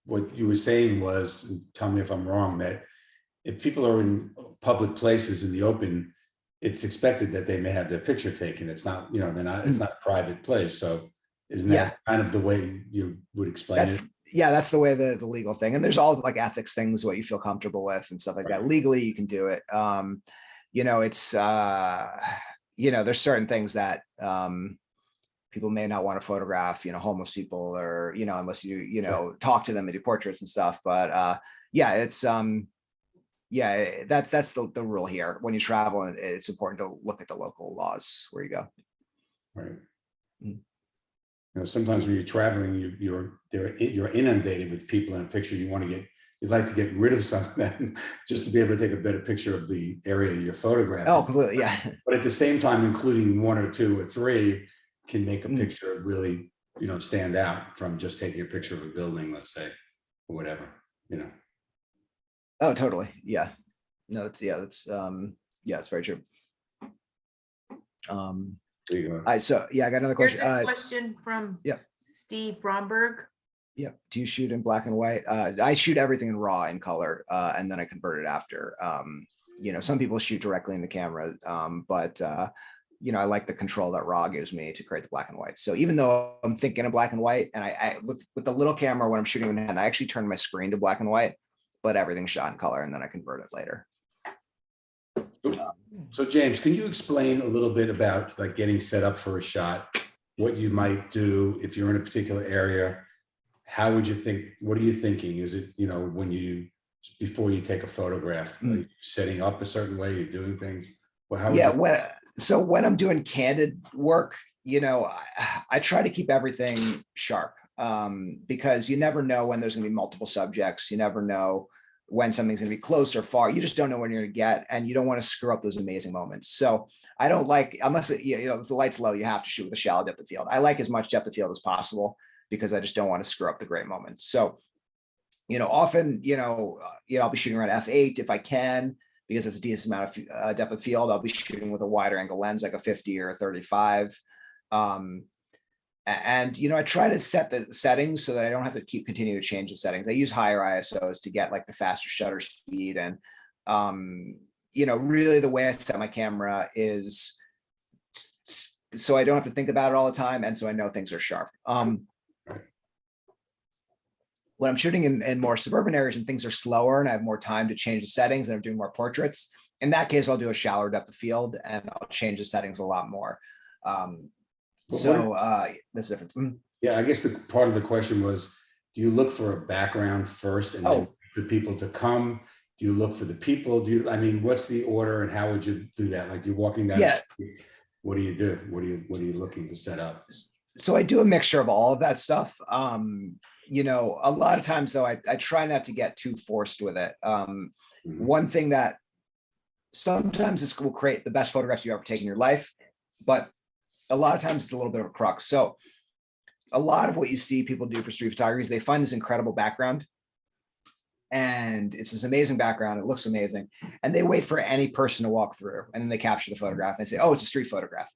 what you were saying was, tell me if I'm wrong, that if people are in public places in the open, it's expected that they may have their picture taken. It's not, it's not a private place. So isn't that kind of the way you would explain it? Yeah, that's the way the legal thing. And there's all like ethics things, what you feel comfortable with and stuff like that. Legally, you can do it. It's, there's certain things that people may not want to photograph, homeless people or, unless you, talk to them and do portraits and stuff. But yeah, it's, that's the rule here. When you travel, and it's important to look at the local laws where you go. Right. Sometimes when you're traveling, you're inundated with people in a picture. You'd like to get rid of some of them just to be able to take a better picture of the area you're photographing. Oh, completely, yeah. But at the same time, including one or two or three can make a picture really, stand out from just taking a picture of a building, let's say, or whatever, Oh, totally. Yeah. No, it's it's very true. There you go. I got another question. Here's a question from Steve Bromberg. Yeah. Do you shoot in black and white? I shoot everything in raw in color, and then I convert it after. Some people shoot directly in the camera, but I like the control that raw gives me to create the black and white. So even though I'm thinking of black and white, and I with the little camera when I'm shooting in hand, I actually turn my screen to black and white, but everything's shot in color, and then I convert it later. So James, can you explain a little bit about like getting set up for a shot, what you might do if you're in a particular area? How would you think, what are you thinking? Is it, before you take a photograph, are you setting up a certain way, you're doing things? Well, so when I'm doing candid work, I try to keep everything sharp because you never know when there's going to be multiple subjects. You never know when something's going to be close or far. You just don't know when you're going to get, and you don't want to screw up those amazing moments. So I don't like, unless if the light's low, you have to shoot with a shallow depth of field. I like as much depth of field as possible because I just don't want to screw up the great moments. So, often, I'll be shooting around f8 if I can, because it's a decent amount of depth of field. I'll be shooting with a wider angle lens, like a 50 or a 35. I try to set the settings so that I don't have to continue to change the settings. I use higher ISOs to get like the faster shutter speed. And, really the way I set my camera is so I don't have to think about it all the time. And so I know things are sharp. When I'm shooting in more suburban areas and things are slower and I have more time to change the settings and I'm doing more portraits, in that case, I'll do a shallower depth of field and I'll change the settings a lot more. That's the difference. Yeah, I guess the part of the question was, do you look for a background first and then for people to come? Do you look for the people? What's the order and how would you do that? Like you're walking down the street What do you do? What are you looking to set up? So I do a mixture of all of that stuff. You know, a lot of times though, I try not to get too forced with it. Mhm. One thing that sometimes this will create the best photographs you ever take in your life, but a lot of times it's a little bit of a crux. So a lot of what you see people do for street photography is they find this incredible background, and it's this amazing background. It looks amazing. And they wait for any person to walk through, and then they capture the photograph and they say, oh, it's a street photograph.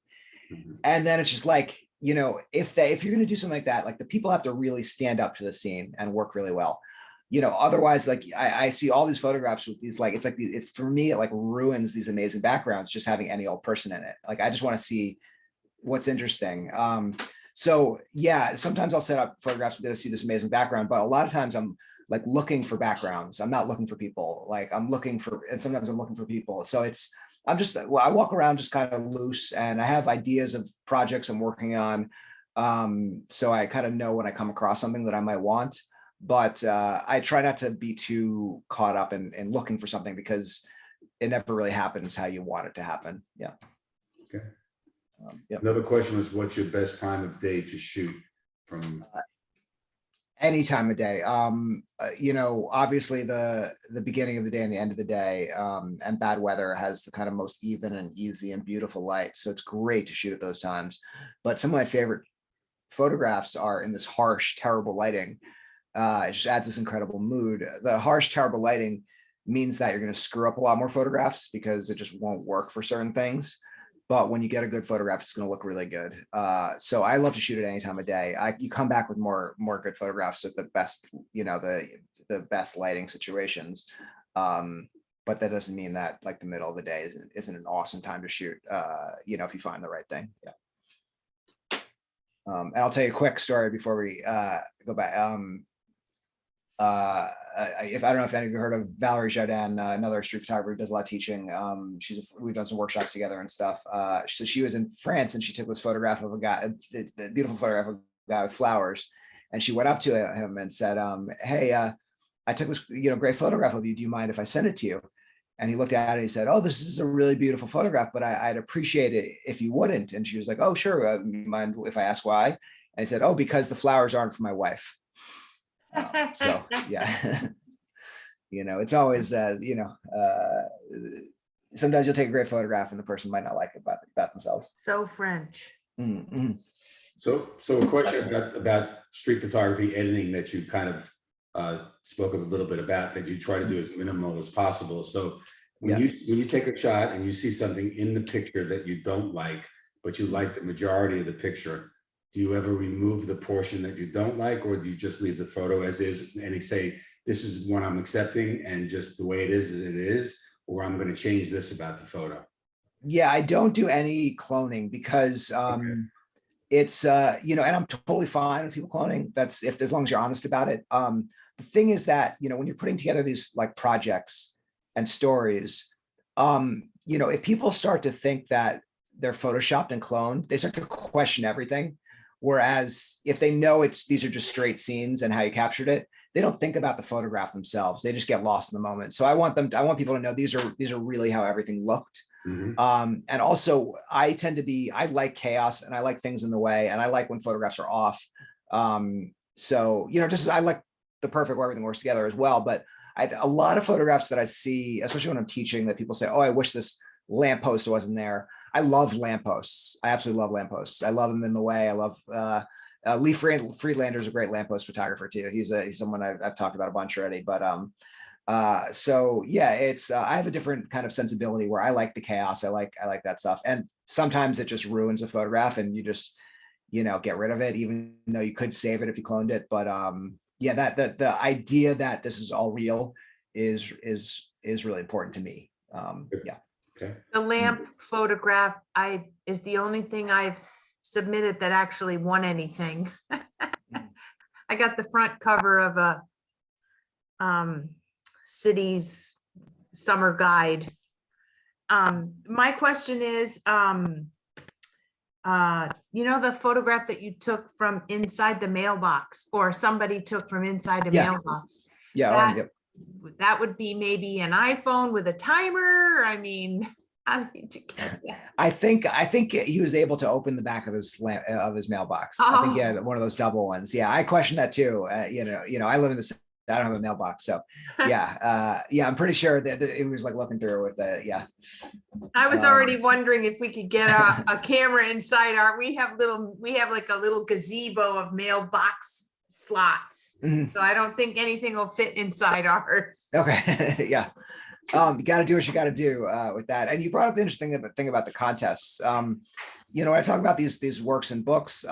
Mhm. And then it's just like, you know, if you're going to do something like that, like the people have to really stand up to the scene and work really well. You know, otherwise, like I see all these photographs with these, like, it's like, for me, it like ruins these amazing backgrounds, just having any old person in it. Like, I just want to see what's interesting. So yeah, sometimes I'll set up photographs because I see this amazing background, but a lot of times I'm like looking for backgrounds. I'm not looking for people. Like I'm looking for, and sometimes I'm looking for people. So I'm just, well, I walk around just kind of loose, and I have ideas of projects I'm working on. So I kind of know when I come across something that I might want, but I try not to be too caught up in looking for something, because it never really happens how you want it to happen. Yeah. Okay. Yep. Another question was, what's your best time of day to shoot from? Any time of day. You know, obviously the beginning of the day and the end of the day, and bad weather has the kind of most even and easy and beautiful light. So it's great to shoot at those times. But some of my favorite photographs are in this harsh, terrible lighting. It just adds this incredible mood. The harsh, terrible lighting means that you're going to screw up a lot more photographs because it just won't work for certain things. But when you get a good photograph, it's going to look really good. So I love to shoot at any time of day. You come back with more good photographs at the best, you know, the best lighting situations. But that doesn't mean that like the middle of the day isn't an awesome time to shoot. You know, if you find the right thing. Yeah. And I'll tell you a quick story before we go back. If I don't know if any of you heard of Valerie Jardin, another street photographer who does a lot of teaching. We've done some workshops together and stuff. So she was in France and she took this photograph of a guy, the beautiful photograph of a guy with flowers. And she went up to him and said, hey, I took this, you know, great photograph of you. Do you mind if I send it to you? And he looked at it and he said, oh, this is a really beautiful photograph, but I'd appreciate it if you wouldn't. And she was like, oh, sure. You mind if I ask why? And he said, oh, because the flowers aren't for my wife. So yeah, you know, it's always, you know, sometimes you'll take a great photograph and the person might not like it about themselves. So French. Mm-hmm. So a question about street photography editing that you kind of spoke a little bit about, that you try to do as minimal as possible. So when you take a shot and you see something in the picture that you don't like, but you like the majority of the picture, do you ever remove the portion that you don't like, or do you just leave the photo as is and say, this is one I'm accepting and just the way it is it is, or I'm going to change this about the photo? Yeah, I don't do any cloning because it's, you know, and I'm totally fine with people cloning. That's as long as you're honest about it. The thing is that, you know, when you're putting together these like projects and stories, you know, if people start to think that they're photoshopped and cloned, they start to question everything. Whereas if they know these are just straight scenes and how you captured it, they don't think about the photograph themselves. They just get lost in the moment. So I want people to know these are really how everything looked. Mm-hmm. And also I like chaos and I like things in the way, and I like when photographs are off. So, you know, just, I like the perfect where everything works together as well. But a lot of photographs that I see, especially when I'm teaching, that people say, oh, I wish this lamppost wasn't there. I love lampposts. I absolutely love lampposts. I love them in the way. I love Lee Friedlander is a great lamppost photographer too. He's someone I've talked about a bunch already. But so yeah, it's I have a different kind of sensibility where I like the chaos. I like that stuff. And sometimes it just ruins a photograph, and you just, you know, get rid of it, even though you could save it if you cloned it. But yeah, that the idea that this is all real is really important to me. Yeah. Okay. The lamp photograph is the only thing I've submitted that actually won anything. I got the front cover of a city's summer guide. My question is, you know, the photograph that you took from inside the mailbox, or somebody took from inside a mailbox. Yeah. That would be maybe an iPhone with a timer. I mean, How did you get that? I think he was able to open the back of his mailbox. I think he had one of those double ones. Yeah, I questioned that too. I live in the I don't have a mailbox, so yeah, I'm pretty sure that it was like looking through with the yeah. I was already wondering if we could get a camera inside we have like a little gazebo of mailbox slots. Mhm. So I don't think anything will fit inside ours. Okay, yeah. You got to do what you got to do with that. And you brought up the interesting thing about the contests. When I talk about these works and books,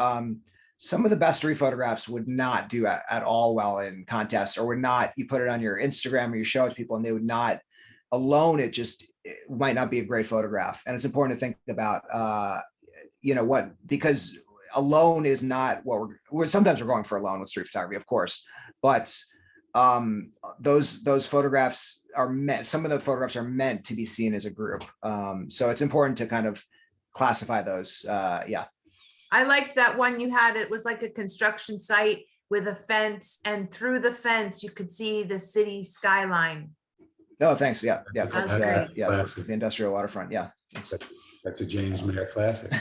some of the best street photographs would not do at all well in contests, or would not, you put it on your Instagram or you show it to people and they would not, alone, it might not be a great photograph. And it's important to think about, because alone is not what sometimes we're going for alone with street photography, of course, but those photographs some of the photographs are meant to be seen as a group. So it's important to kind of classify those. Yeah. I liked that one you had. It was like a construction site with a fence, and through the fence, you could see the city skyline. Oh, thanks. Yeah. Yeah. That's That's great. the industrial waterfront. Yeah. That's a James Maher classic.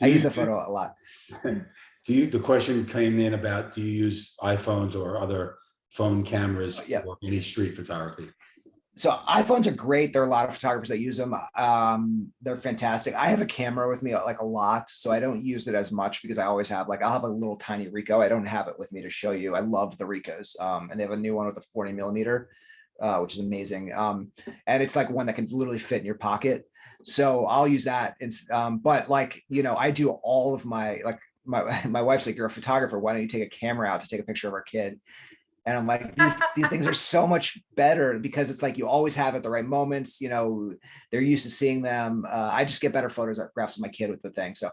I use the photo a lot. The question came in about, do you use iPhones or other phone cameras for any street photography? So iPhones are great. There are a lot of photographers that use them. They're fantastic. I have a camera with me like a lot, so I don't use it as much because I always have I'll have a little tiny Ricoh. I don't have it with me to show you. I love the Ricos. And they have a new one with a 40 millimeter, which is amazing. And it's like one that can literally fit in your pocket. So I'll use that. But I do all of my wife's like, you're a photographer. Why don't you take a camera out to take a picture of our kid? And I'm like, these things are so much better because it's like you always have at the right moments. They're used to seeing them. I just get better photographs of my kid with the thing. So,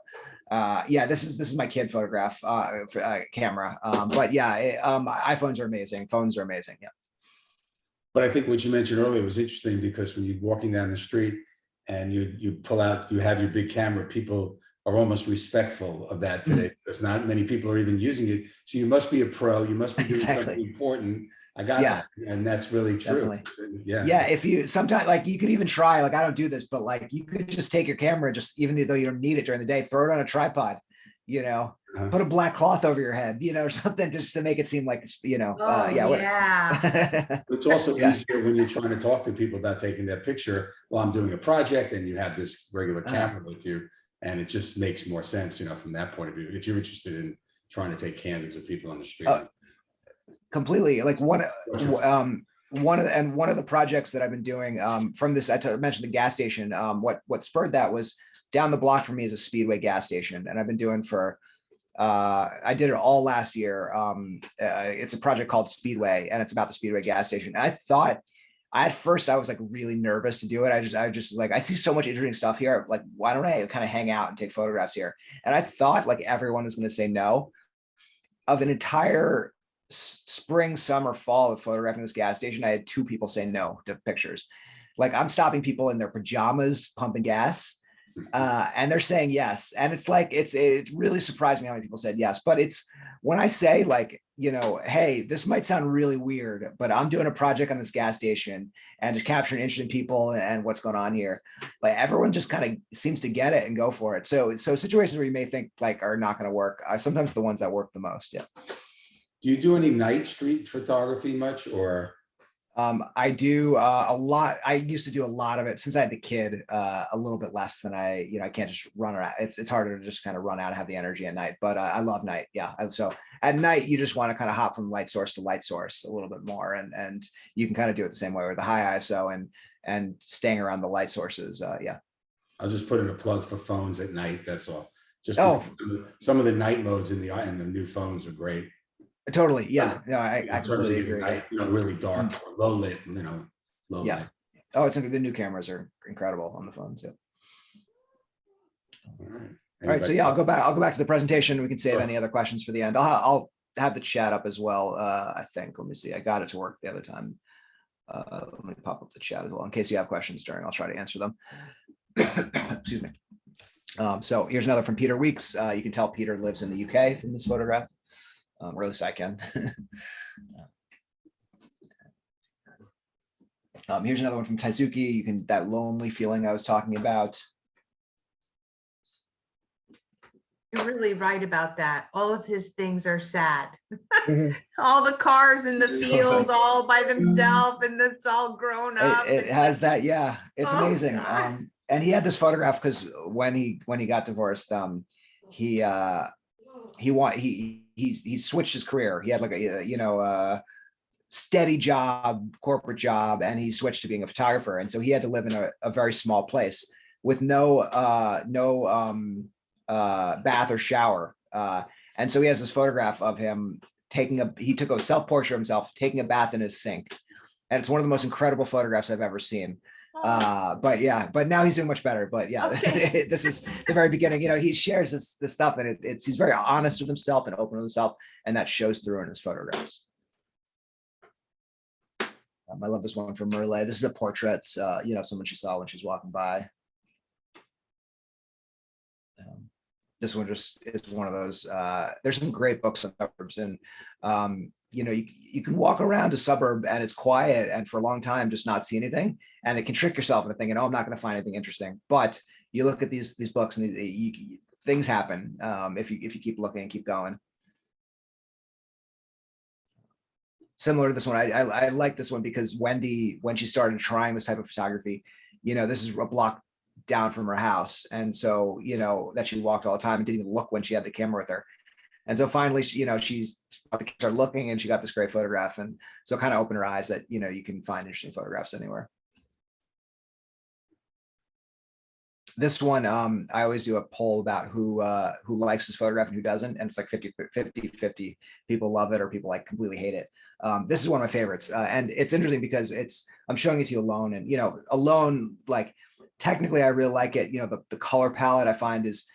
this is my kid photograph camera. But yeah, iPhones are amazing. Phones are amazing. Yeah. But I think what you mentioned earlier was interesting, because when you're walking down the street and you pull out, you have your big camera, people are almost respectful of that today, because not many people are even using it. So you must be a pro. You must be doing something important. I got that. And that's really true. Definitely. Yeah. If you sometimes you could even try, I don't do this, but you could just take your camera, just even though you don't need it during the day, throw it on a tripod, put a black cloth over your head, or something, just to make it seem like it's, It's also easier when you're trying to talk to people about taking that picture while I'm doing a project and you have this regular camera with you. And it just makes more sense, from that point of view, if you're interested in trying to take candidates of people on the street. Completely. One of the projects that I've been doing from this, I mentioned the gas station. What spurred that was down the block from me is a Speedway gas station, and I've been doing I did it all last year. It's a project called Speedway, and it's about the Speedway gas station. And at first I was really nervous to do it. I just I see so much interesting stuff here. Why don't I kind of hang out and take photographs here? And I thought everyone was going to say no. Of an entire spring, summer, fall of photographing this gas station, I had 2 people say no to pictures. I'm stopping people in their pajamas pumping gas, and they're saying yes. And it really surprised me how many people said yes. But it's when I say hey, this might sound really weird, but I'm doing a project on this gas station and just capturing interesting people and what's going on here. Everyone just kind of seems to get it and go for it. So situations where you may think are not going to work, sometimes the ones that work the most. Yeah. Do you do any night street photography much, or? I do a lot. I used to do a lot of it since I had the kid, a little bit less than I can't just run around. It's harder to just kind of run out and have the energy at night, but I love night. Yeah. And so at night, you just want to kind of hop from light source to light source a little bit more. And you can kind of do it the same way with the high ISO and staying around the light sources. Yeah. I'll just put in a plug for phones at night. That's all. Just some of the night modes in the new phones are great. Totally. Yeah. No, I completely agree. Night, really dark, or low lit, low light. Oh, the new cameras are incredible on the phones. Yeah. All right. So I'll go back to the presentation. We can save any other questions for the end. I'll have the chat up as well. I think, let me see. I got it to work the other time. Let me pop up the chat as well in case you have questions during. I'll try to answer them. Excuse me. So here's another from Peter Weeks. You can tell Peter lives in the UK from this photograph. Or at least I can. Here's another one from Taizuki. You can, that lonely feeling I was talking about. You're really right about that. All of his things are sad. Mhm. All the cars in the field, Totally. all by themselves, and it's all grown up. It It's has like, that, yeah, it's oh, amazing. God. And he had this photograph because when he got divorced, he he switched his career. He had like a, you know, steady job, corporate job, and he switched to being a photographer. And so he had to live in a very small place with no bath or shower. And so he has this photograph of him he took a self-portrait of himself taking a bath in his sink. And it's one of the most incredible photographs I've ever seen. But yeah, but now he's doing much better. But yeah, Okay. this is the very beginning. You know, he shares this stuff, and he's very honest with himself and open with himself, and that shows through in his photographs. I love this one from Merle. This is a portrait, you know, someone she saw when she was walking by. This one just is one of those. There's some great books on suburbs, and you know, you can walk around a suburb and it's quiet, and for a long time just not see anything, and it can trick yourself into thinking, oh, I'm not going to find anything interesting. But you look at these books, and things happen if you keep looking and keep going. Similar to this one, I like this one because Wendy, when she started trying this type of photography, you know, this is a block down from her house, and so, you know, that she walked all the time and didn't even look when she had the camera with her. And so finally, she, you know, she's started looking, and she got this great photograph, and so kind of opened her eyes that, you know, you can find interesting photographs anywhere. This one, I always do a poll about who likes this photograph and who doesn't, and it's like 50-50. People love it or people like completely hate it. This is one of my favorites, and it's interesting because I'm showing it to you alone, and, you know, alone, like, technically I really like it. You know, the color palette I find is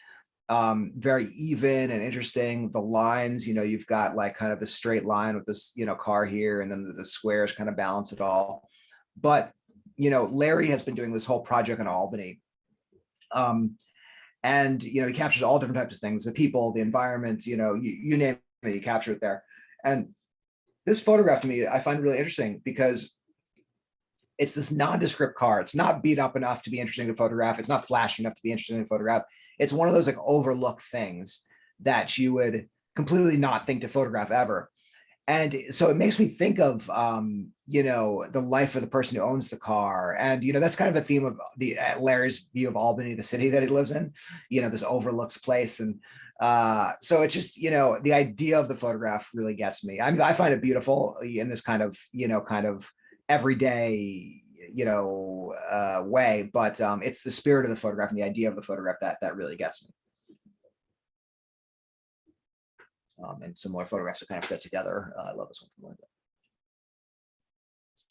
very even and interesting. The lines, you know, you've got like kind of the straight line with this, you know, car here, and then the squares kind of balance it all. But, you know, Larry has been doing this whole project in Albany. And, you know, he captures all different types of things, the people, the environment, you know, you name it, you capture it there. And this photograph to me, I find really interesting because it's this nondescript car. It's not beat up enough to be interesting to photograph. It's not flashy enough to be interesting to photograph. It's one of those like overlooked things that you would completely not think to photograph ever. And so it makes me think of, you know, the life of the person who owns the car. And, you know, that's kind of a theme of the Larry's view of Albany, the city that he lives in, you know, this overlooked place. And so it's just, you know, the idea of the photograph really gets me. I find it beautiful in this kind of, you know, kind of everyday, you know, way, but it's the spirit of the photograph and the idea of the photograph that really gets me. And similar photographs that kind of fit together. I love this one from Linda.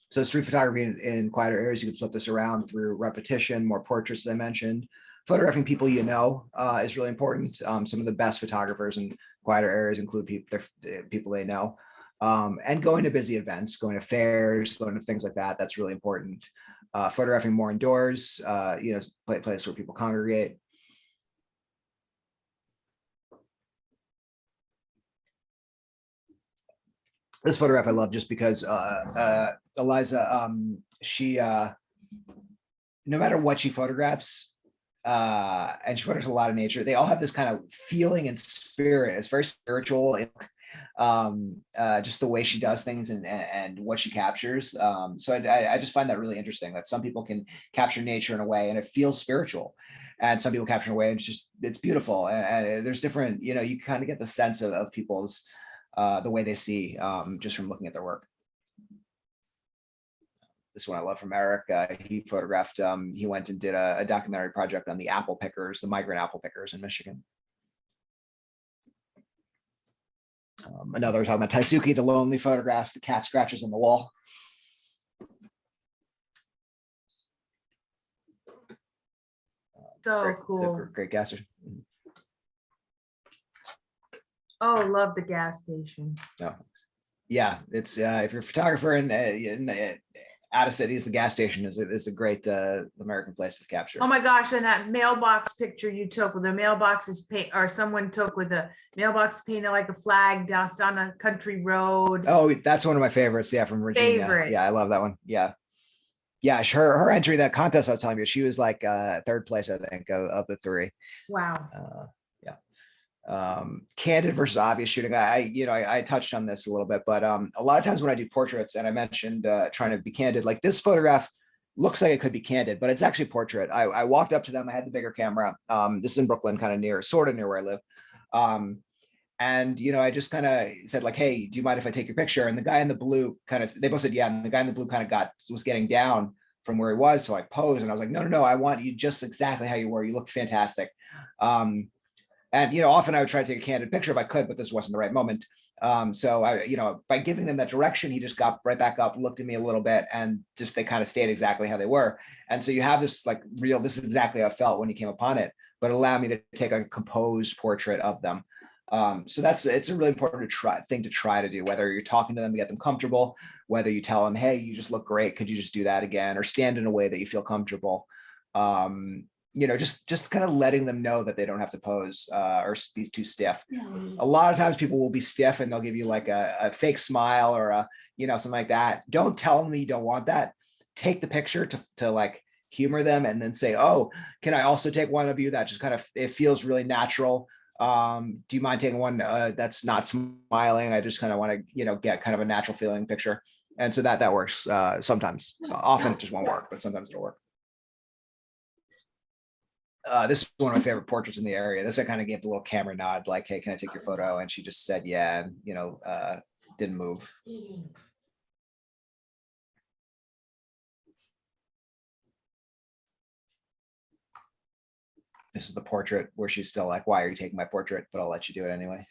So street photography in quieter areas, you can flip this around through repetition, more portraits, as I mentioned. Photographing people you know is really important. Some of the best photographers in quieter areas include people they know. And going to busy events, going to fairs, going to things like that, that's really important. Photographing more indoors, you know, place where people congregate. This photograph I love just because Eliza, she, no matter what she photographs, and she photographs a lot of nature, they all have this kind of feeling and spirit. It's very spiritual. Just the way she does things and what she captures. So I just find that really interesting that some people can capture nature in a way and it feels spiritual, and some people capture in a way and it's beautiful. And there's different, you know, you kind of get the sense of people's the way they see just from looking at their work. This one I love from Eric. He photographed, he went and did a documentary project on the apple pickers, the migrant apple pickers in Michigan. Another talking about Taizuki, the lonely photographs, the cat scratches on the wall. So Great, cool. Great gas station. Oh, love the gas station. No. Yeah, it's if you're a photographer in out of cities, the gas station is a great American place to capture. Oh my gosh, and that mailbox picture you took with the mailbox is paint, or someone took with the mailbox painted like a flag just on a country road. Oh, that's one of my favorites. Yeah, from Virginia. Favorite. Yeah, I love that one. Yeah. Yeah, her entry that contest I was telling you, she was like third place, I think, of the three. Wow. Yeah. Candid versus obvious shooting. I touched on this a little bit, but a lot of times when I do portraits, and I mentioned trying to be candid, like this photograph looks like it could be candid, but it's actually portrait. I walked up to them. I had the bigger camera. This is in Brooklyn, kind of sort of near where I live. And I just kind of said like, hey, do you mind if I take your picture? And the guy in the blue they both said yeah. And the guy in the blue kind of was getting down from where he was. So I posed and I was like, no, I want you just exactly how you were. You look fantastic. And often I would try to take a candid picture if I could, but this wasn't the right moment. So I, by giving them that direction, he just got right back up, looked at me a little bit, and just they kind of stayed exactly how they were. And so you have this like this is exactly how I felt when you came upon it, but it allowed me to take a composed portrait of them. So it's a really important thing to try to do, whether you're talking to them to get them comfortable, whether you tell them, hey, you just look great, could you just do that again, or stand in a way that you feel comfortable. Just kind of letting them know that they don't have to pose or be too stiff. A lot of times people will be stiff and they'll give you like a fake smile or something like that. Don't tell them you don't want that. Take the picture to like humor them, and then say, oh, can I also take one of you that just kind of, it feels really natural. Do you mind taking one that's not smiling? I just kind of want to, get kind of a natural feeling picture. And so that works sometimes. Often it just won't work, but sometimes it'll work. This is one of my favorite portraits in the area. This I kind of gave the little camera nod, like, hey, can I take your photo? And she just said, yeah, and didn't move. This is the portrait where she's still like, why are you taking my portrait? But I'll let you do it anyway.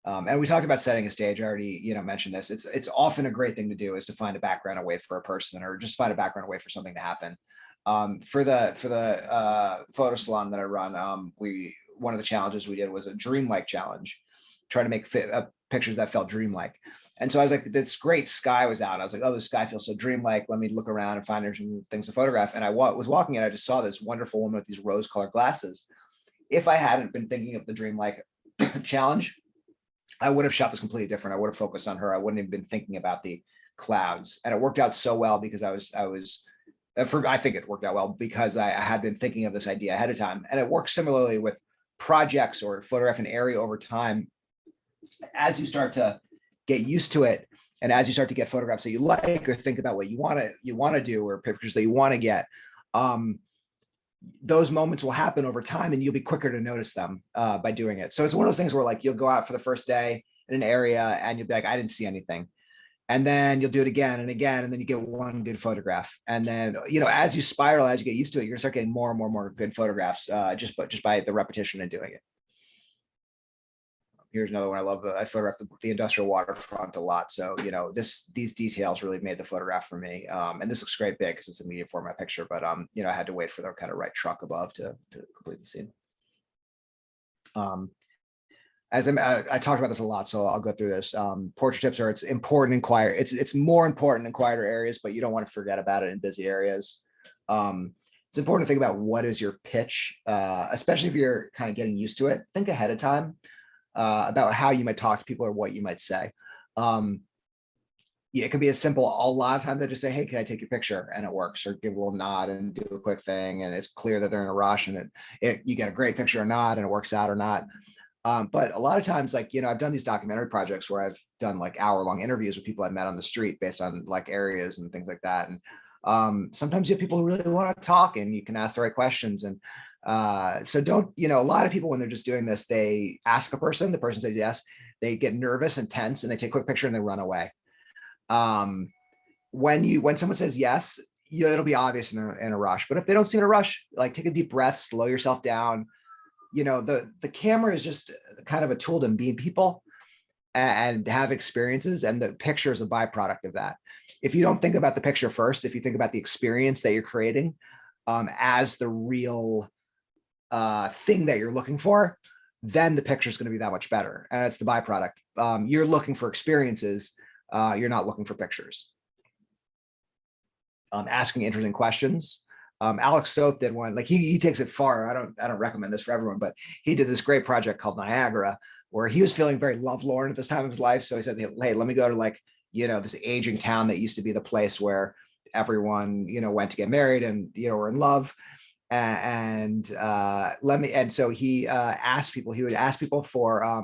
And we talked about setting a stage. I already, mentioned this. It's often a great thing to do is to find a background away for a person, or just find a background away for something to happen. For the photo salon that I run, one of the challenges we did was a dreamlike challenge, trying to make pictures that felt dreamlike. And so I was like, this great sky was out. I was like, oh, the sky feels so dreamlike. Let me look around and find some things to photograph. And I was walking and I just saw this wonderful woman with these rose-colored glasses. If I hadn't been thinking of the dreamlike challenge, I would have shot this completely different. I would have focused on her. I wouldn't have been thinking about the clouds. And it worked out so well because I think it worked out well because I had been thinking of this idea ahead of time. And it works similarly with projects or photographing an area over time. As you start to get used to it, and as you start to get photographs that you like, or think about what you want to do, or pictures that you want to get, those moments will happen over time, and you'll be quicker to notice them by doing it. So it's one of those things where like you'll go out for the first day in an area and you'll be like, I didn't see anything. And then you'll do it again and again, and then you get one good photograph. And then, as you spiral, as you get used to it, you're gonna start getting more and more good photographs just by the repetition and doing it. Here's another one I love. I photographed the industrial waterfront a lot. So, these details really made the photograph for me. And this looks great big because it's a medium format picture, but I had to wait for the kind of right truck above to complete the scene. As I talked about this a lot, so I'll go through this. Portrait tips are, it's important in quiet. It's more important in quieter areas, but you don't want to forget about it in busy areas. It's important to think about what is your pitch, especially if you're kind of getting used to it. Think ahead of time about how you might talk to people or what you might say. It could be as simple. A lot of times I just say, hey, can I take your picture? And it works, or give a little nod and do a quick thing. And it's clear that they're in a rush, and you get a great picture or not, and it works out or not. But a lot of times, like, I've done these documentary projects where I've done like hour-long interviews with people I've met on the street based on like areas and things like that. And sometimes you have people who really want to talk, and you can ask the right questions. And so don't, a lot of people, when they're just doing this, they ask the person says yes, they get nervous and tense, and they take a quick picture and they run away. When someone says yes, it'll be obvious in a rush. But if they don't seem in a rush, like, take a deep breath, slow yourself down. The camera is just kind of a tool to meet people and have experiences, and the picture is a byproduct of that. If you don't think about the picture first, if you think about the experience that you're creating as the real thing that you're looking for, then the picture is going to be that much better. And it's the byproduct. You're looking for experiences. You're not looking for pictures. Asking interesting questions. Alex Soth did one, like he takes it far. I don't recommend this for everyone, but he did this great project called Niagara, where he was feeling very lovelorn at this time of his life. So he said, hey, let me go to like, this aging town that used to be the place where everyone, went to get married and, were in love. And so he asked people, he would ask people for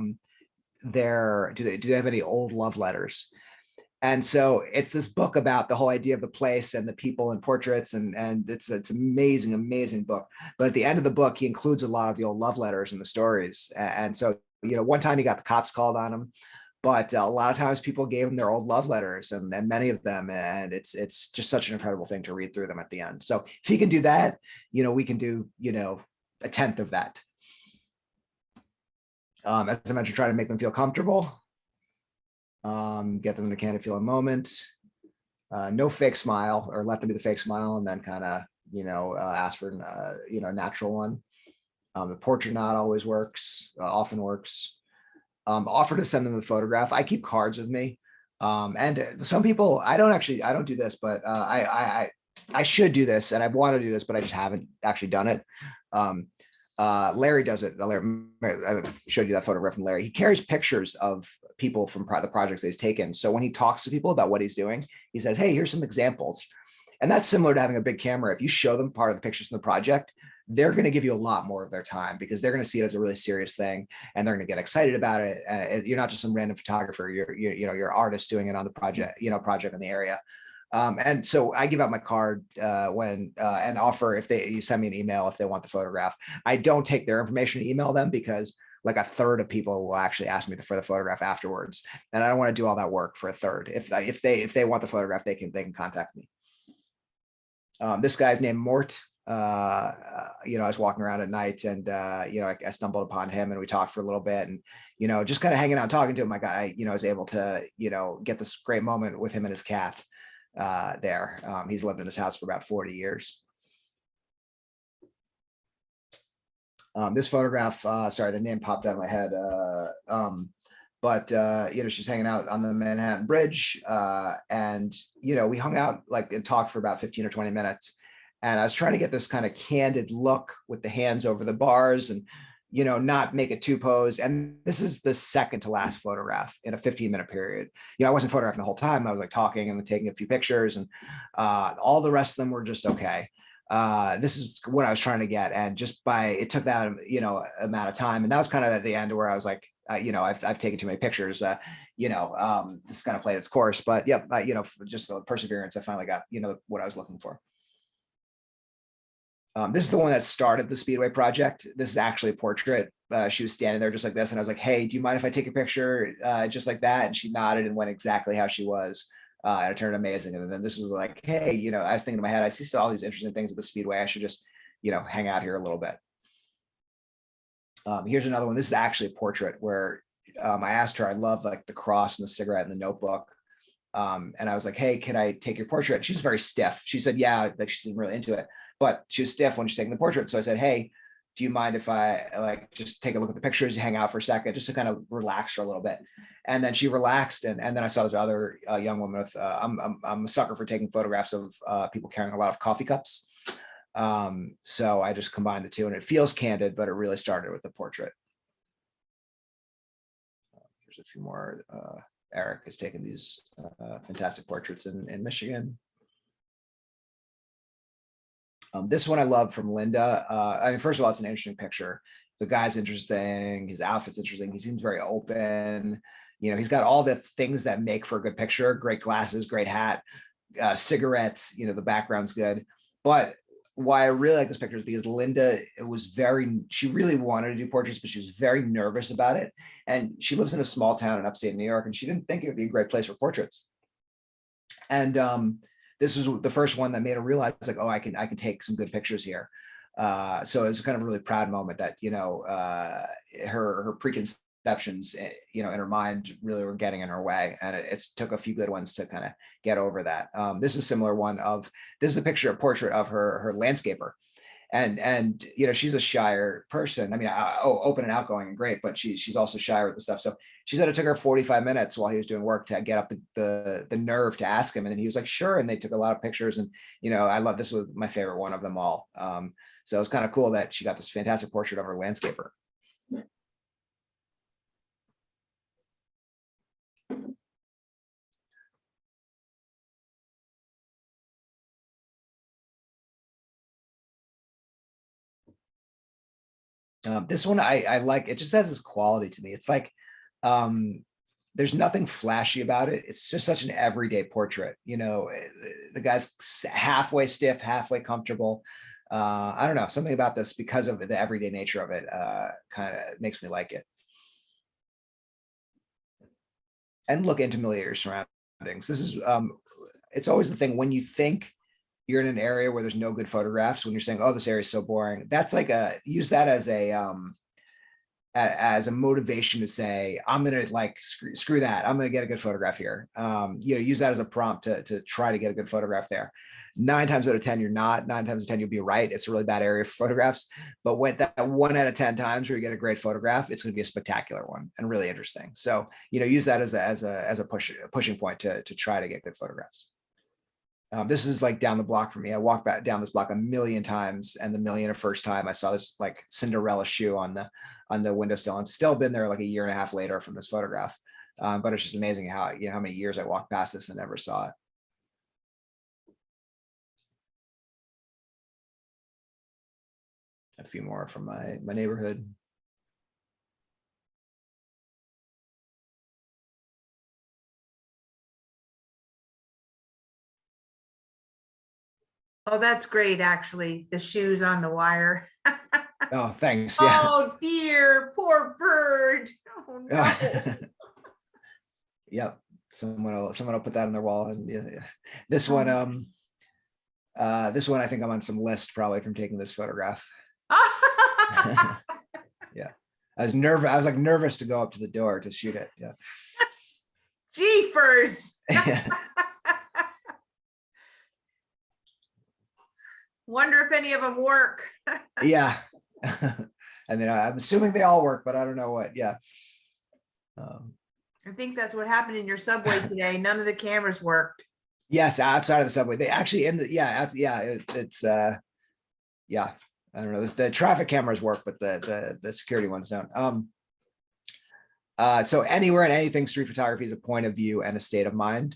do they have any old love letters? And so it's this book about the whole idea of the place and the people and portraits, and it's amazing, amazing book. But at the end of the book, he includes a lot of the old love letters and the stories. And so, one time he got the cops called on him, but a lot of times people gave him their old love letters, and many of them, and it's just such an incredible thing to read through them at the end. So if he can do that, we can do, a tenth of that. As I mentioned, try to make them feel comfortable. Get them in a candid feeling moment. No fake smile, or let them be the fake smile, and then kind of, ask for, a natural one. The portrait not always works, often works. Offer to send them the photograph. I keep cards with me. And some people, I don't do this, but I should do this, and I want to do this, but I just haven't actually done it. Larry does it. I showed you that photograph from Larry. He carries pictures of people from the projects that he's taken. So when he talks to people about what he's doing, he says, hey, here's some examples. And that's similar to having a big camera. If you show them part of the pictures from the project, they're going to give you a lot more of their time, because they're going to see it as a really serious thing, and they're going to get excited about it. And you're not just some random photographer. You're an artist doing it on the project, project in the area. And so I give out my card and offer if you send me an email if they want the photograph. I don't take their information to email them, because like a third of people will actually ask me for the photograph afterwards, and I don't want to do all that work for a third. If they want the photograph, they can contact me. This guy's named Mort. I was walking around at night, and I stumbled upon him, and we talked for a little bit, and just kind of hanging out, talking to him. I was able to get this great moment with him and his cat there. He's lived in his house for about 40 years. This photograph, sorry, the name popped out of my head. But she's hanging out on the Manhattan Bridge, and we hung out and talked for about 15 or 20 minutes. And I was trying to get this kind of candid look with the hands over the bars, and not make it too posed. And this is the second to last photograph in a 15-minute period. I wasn't photographing the whole time. I was talking and taking a few pictures, and all the rest of them were just okay. This is what I was trying to get, and it took that amount of time, and that was kind of at the end where I was like, I've taken too many pictures. This kind of played its course, but yep, just the perseverance. I finally got what I was looking for. This is the one that started the Speedway project. This is actually a portrait. She was standing there just like this, and I was like, hey, do you mind if I take a picture just like that? And she nodded and went exactly how she was. And it turned amazing. And then this was like, hey, I was thinking in my head, I see all these interesting things with the Speedway. I should just, hang out here a little bit. Here's another one. This is actually a portrait where I asked her, I love the cross and the cigarette and the notebook. And I was like, hey, can I take your portrait? She's very stiff. She said, yeah, she seemed really into it, but she was stiff when she's taking the portrait. So I said, hey, do you mind if I just take a look at the pictures, hang out for a second, just to kind of relax her a little bit? And then she relaxed. And then I saw this other young woman with, I'm a sucker for taking photographs of people carrying a lot of coffee cups. So I just combined the two, and it feels candid, but it really started with the portrait. Here's a few more. Eric has taken these fantastic portraits in Michigan. This one I love from Linda. First of all, it's an interesting picture. The guy's interesting. His outfit's interesting. He seems very open. He's got all the things that make for a good picture. Great glasses, great hat, cigarettes. The background's good. But why I really like this picture is because Linda she really wanted to do portraits, but she was very nervous about it. And she lives in a small town in upstate New York, and she didn't think it would be a great place for portraits. And this was the first one that made her realize, oh, I can take some good pictures here. So it was kind of a really proud moment that, her preconceptions, in her mind really were getting in her way. And it took a few good ones to kind of get over that. This is a similar one this is a portrait of her landscaper. And she's a shyer person. Open and outgoing and great, but she's also shy with the stuff. So she said it took her 45 minutes while he was doing work to get up the nerve to ask him. And then he was like, sure. And they took a lot of pictures. And, I love, this was my favorite one of them all. So it was kind of cool that she got this fantastic portrait of her landscaper. This one I like, it just has this quality to me. It's like, there's nothing flashy about it. It's just such an everyday portrait. You know, the guy's halfway stiff, halfway comfortable. I don't know, something about this, because of the everyday nature of it, kind of makes me like it. And look intimately at your surroundings. This is, it's always the thing when you think you're in an area where there's no good photographs, when you're saying, oh, this area is so boring, that's like use that as a motivation to say, I'm gonna like screw that, I'm gonna get a good photograph here. You know, use that as a prompt to try to get a good photograph there. 9 times out of 10 you're not. 9 times out of 10 you'll be right. It's a really bad area for photographs, but when that 1 out of 10 times where you get a great photograph, it's going to be a spectacular one and really interesting. So, you know, use that as a pushing point to try to get good photographs. This is like down the block for me. I walked back down this block a million times, and the millionth first time I saw this like Cinderella shoe on the windowsill, and still been there like a year and a half later from this photograph. But it's just amazing how, you know, how many years I walked past this and never saw it. A few more from my neighborhood. Oh, that's great, actually. The shoes on the wire. Oh, thanks. Yeah. Oh dear, poor bird. Oh no. Yep. Someone will put that on their wall. And yeah. This one, I think I'm on some list probably from taking this photograph. Yeah. I was nervous. I was like nervous to go up to the door to shoot it. Yeah. Jeepers. Wonder if any of them work. Yeah. I mean, I'm assuming they all work, but I don't know what. Yeah. I think that's what happened in your subway today. None of the cameras worked. Yes, outside of the subway. They actually it's yeah. I don't know. The traffic cameras work, but the security ones don't. So anywhere and anything street photography is a point of view and a state of mind.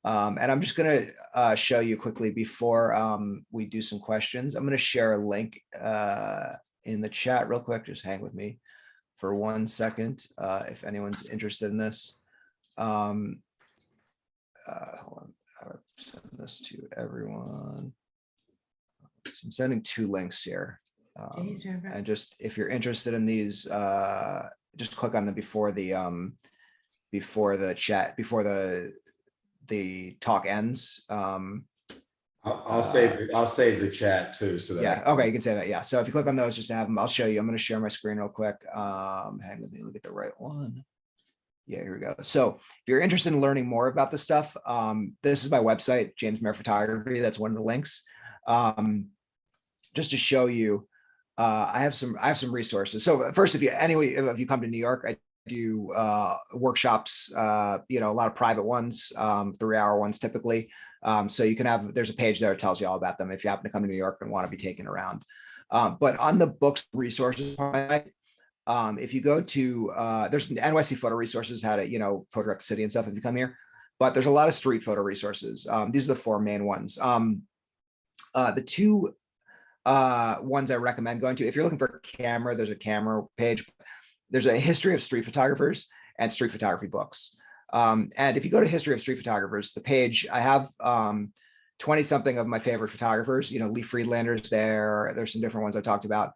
And I'm just going to show you quickly before we do some questions. I'm going to share a link in the chat real quick. Just hang with me for 1 second if anyone's interested in this. Hold on. I'll send this to everyone. So I'm sending 2 links here. And just if you're interested in these, just click on them before the chat, before the talk ends. I'll save the chat too, so that yeah, okay, you can say that. Yeah, so if you click on those, just to have them, I'll show you. I'm going to share my screen real quick. Hang with me, look at the right one. Yeah, here we go. So if you're interested in learning more about this stuff, this is my website, James Maher Photography. That's one of the links. Just to show you, I have some resources. So first, if you come to New York, I do workshops, you know, a lot of private ones, 3-hour ones typically. So you can there's a page there that tells you all about them if you happen to come to New York and want to be taken around. But on the books resources, if you go to, there's NYC photo resources, how to, you know, photograph the city and stuff if you come here, but there's a lot of street photo resources. These are the 4 main ones. The 2 ones I recommend going to, if you're looking for a camera, there's a camera page. There's a history of street photographers and street photography books. And if you go to history of street photographers, the page, I have 20 something of my favorite photographers, you know, Lee Friedlander's there. There's some different ones I talked about,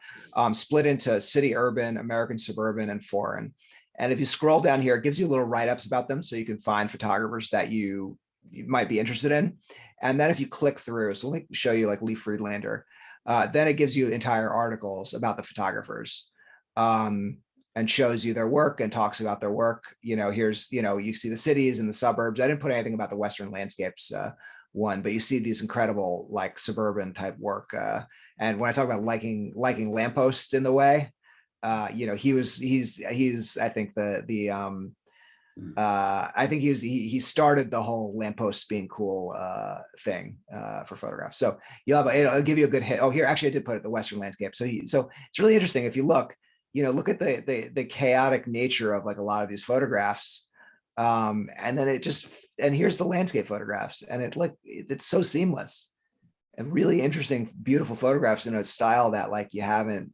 split into city, urban, American, suburban, and foreign. And if you scroll down here, it gives you little write-ups about them. So you can find photographers that you might be interested in. And then if you click through, so let me show you like Lee Friedlander, then it gives you entire articles about the photographers. And shows you their work and talks about their work. You know, here's, you know, you see the cities and the suburbs. I didn't put anything about the Western landscapes one, but you see these incredible like suburban type work. And when I talk about liking lampposts in the way, you know, he's I think I think he started the whole lampposts being cool thing for photographs. So it'll give you a good hit. Oh, here actually I did put it the Western landscape. So it's really interesting if you look. You know, look at the chaotic nature of like a lot of these photographs. And then and here's the landscape photographs, and it's so seamless. and really interesting, beautiful photographs in a style that like you haven't,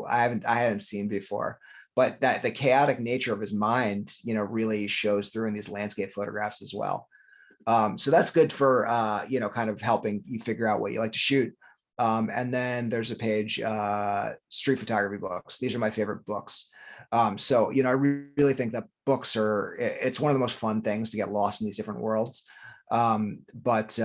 I hadn't seen before. But that the chaotic nature of his mind, really shows through in these landscape photographs as well. So that's good for, kind of helping you figure out what you like to shoot. And then there's a page, street photography books. These are my favorite books. So, I really think that books it's one of the most fun things to get lost in these different worlds. But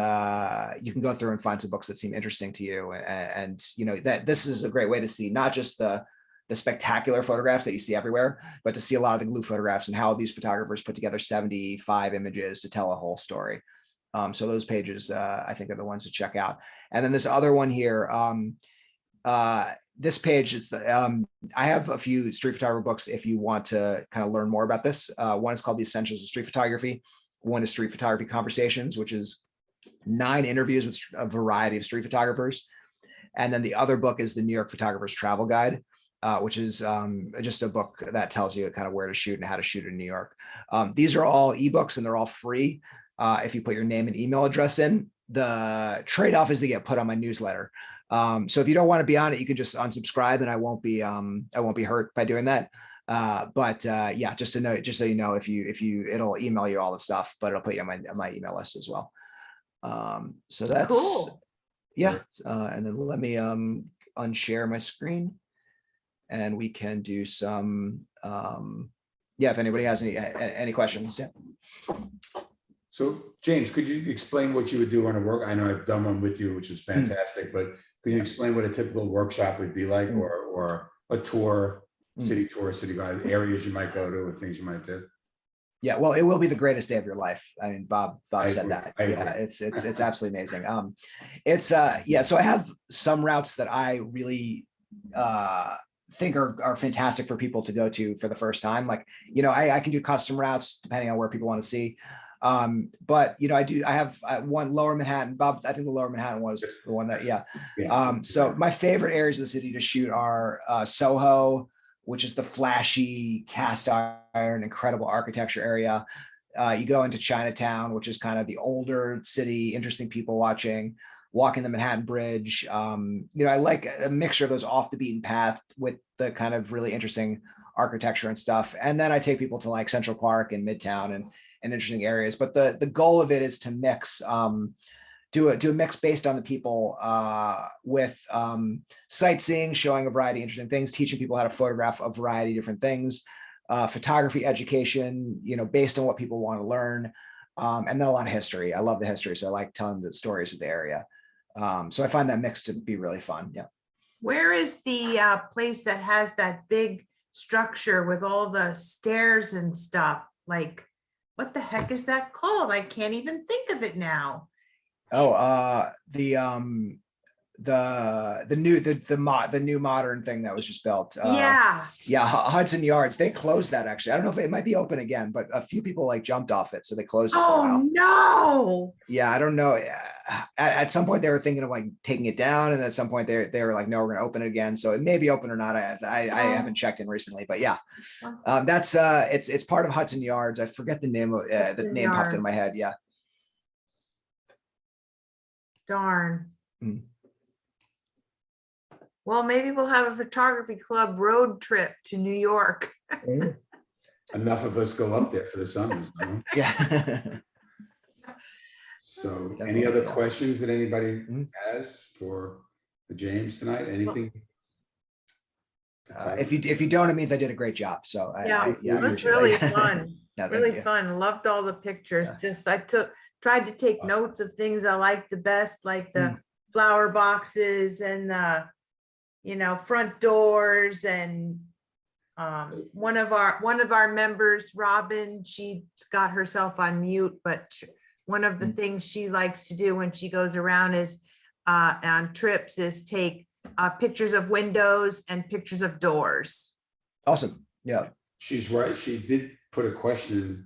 you can go through and find some books that seem interesting to you. And that this is a great way to see not just the spectacular photographs that you see everywhere, but to see a lot of the glue photographs and how these photographers put together 75 images to tell a whole story. So those pages, I think, are the ones to check out. And then this other one here, this page is I have a few street photography books if you want to kind of learn more about this. One is called The Essentials of Street Photography. One is Street Photography Conversations, which is 9 interviews with a variety of street photographers. And then the other book is The New York Photographer's Travel Guide, which is just a book that tells you kind of where to shoot and how to shoot in New York. These are all ebooks and they're all free. If you put your name and email address in. The trade-off is to get put on my newsletter. So if you don't want to be on it, you can just unsubscribe and I won't be hurt by doing that. But yeah, just so you know, if you it'll email you all the stuff, but it'll put you on my email list as well. So that's Cool. Yeah. And then let me unshare my screen and we can do some yeah, if anybody has any questions. Yeah. So James, could you explain what you would do on a work? I know I've done one with you, which was fantastic, but could you explain what a typical workshop would be like, or a tour, city tour, city guide, areas you might go to, or things you might do? Yeah, well, it will be the greatest day of your life. I mean, Bob said agree. that. I Yeah, agree. it's absolutely amazing. It's yeah. So I have some routes that I really think are fantastic for people to go to for the first time. Like, I can do custom routes depending on where people want to see. But I have one Lower Manhattan. Bob, I think the Lower Manhattan was the one that, yeah. So my favorite areas of the city to shoot are Soho, which is the flashy cast iron, incredible architecture area. You go into Chinatown, which is kind of the older city, interesting people walking the Manhattan Bridge. I like a mixture of those off the beaten path with the kind of really interesting architecture and stuff. And then I take people to like Central Park and Midtown and interesting areas. But the goal of it is to mix, do a mix based on the people with sightseeing, showing a variety of interesting things, teaching people how to photograph a variety of different things, photography education, based on what people want to learn. And then a lot of history. I love the history. So I like telling the stories of the area. So I find that mix to be really fun. Yeah. Where is the place that has that big structure with all the stairs and stuff? Like, what the heck is that called? I can't even think of it now. Oh, the new modern thing that was just built. Yeah. Hudson Yards. They closed that actually. I don't know if it might be open again, but a few people like jumped off it, so they closed it for a while. Oh no. Yeah, I don't know. At some point they were thinking of like taking it down, and at some point they were like, no, we're gonna open it again. So it may be open or not. I haven't checked in recently, but yeah, that's it's part of Hudson Yards. I forget the name of the name popped into my head. Yeah. Darn. Well, maybe we'll have a photography club road trip to New York. Enough of us go up there for the summers. Yeah. So Definitely, any other yeah. questions that anybody has for James tonight? Anything? If you don't, it means I did a great job. So It was usually- really fun. No, thank Really you. fun. Loved all the pictures. Yeah. Just tried to take notes of things I liked the best, like the flower boxes and the front doors. And one of our members, Robin, she got herself on mute, but one of the things she likes to do when she goes around is on trips is take pictures of windows and pictures of doors. Awesome. Yeah. She's right. She did put a question in.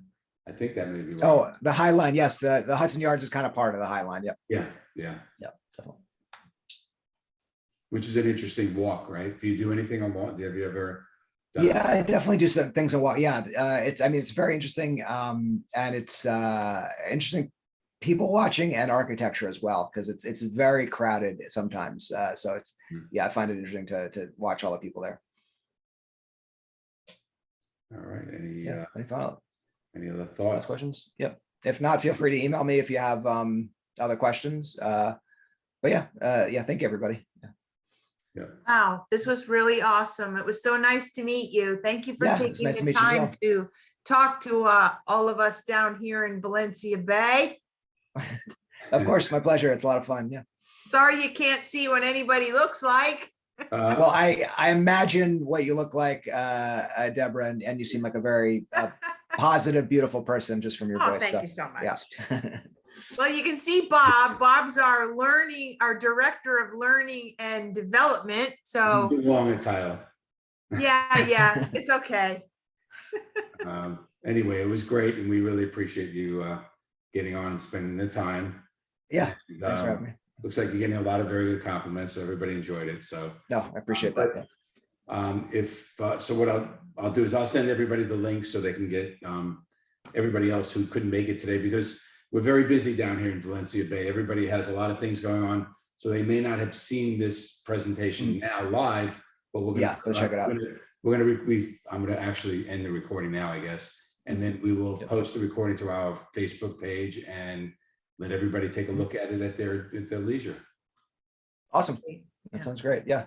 I think that may be right. Oh, the High Line. Yes, the Hudson Yards is kind of part of the High Line. Yep. Yeah. Definitely. Which is an interesting walk, right? Do you do anything on walk? Have you ever done Yeah, I definitely do some things on walk. Yeah, it's very interesting. And it's interesting people watching and architecture as well, because it's very crowded sometimes. So it's, yeah, I find it interesting to watch all the people there. All right. Any Any other last thoughts? questions? Yep. If not, feel free to email me if you have other questions. But yeah, thank you, everybody. Yeah. Wow, this was really awesome. It was so nice to meet you. Thank you for Yeah, it's taking nice to the meet you as time well. to talk to all of us down here in Valencia Bay. Of course, my pleasure. It's a lot of fun. Yeah. Sorry you can't see what anybody looks like. Well, I imagine what you look like, Deborah, and you seem like a very positive, beautiful person just from your Oh, voice. thank So, you so much. yeah. Well, you can see Bob. Bob's our director of learning and development. So Too long a title. yeah, it's okay. Anyway, it was great, and we really appreciate you getting on and spending the time. Yeah. And, Thanks for having me. looks like you're getting a lot of very good compliments, so everybody enjoyed it. So No, I appreciate that. Yeah. so what I'll do is I'll send everybody the link so they can get everybody else who couldn't make it today, because we're very busy down here in Valencia Bay. Everybody has a lot of things going on, so they may not have seen this presentation now live, but we're gonna go check it out. I'm gonna actually end the recording now, I guess, and then we will post the recording to our Facebook page and let everybody take a look at it at their leisure. Awesome. Yeah. That sounds great. Yeah.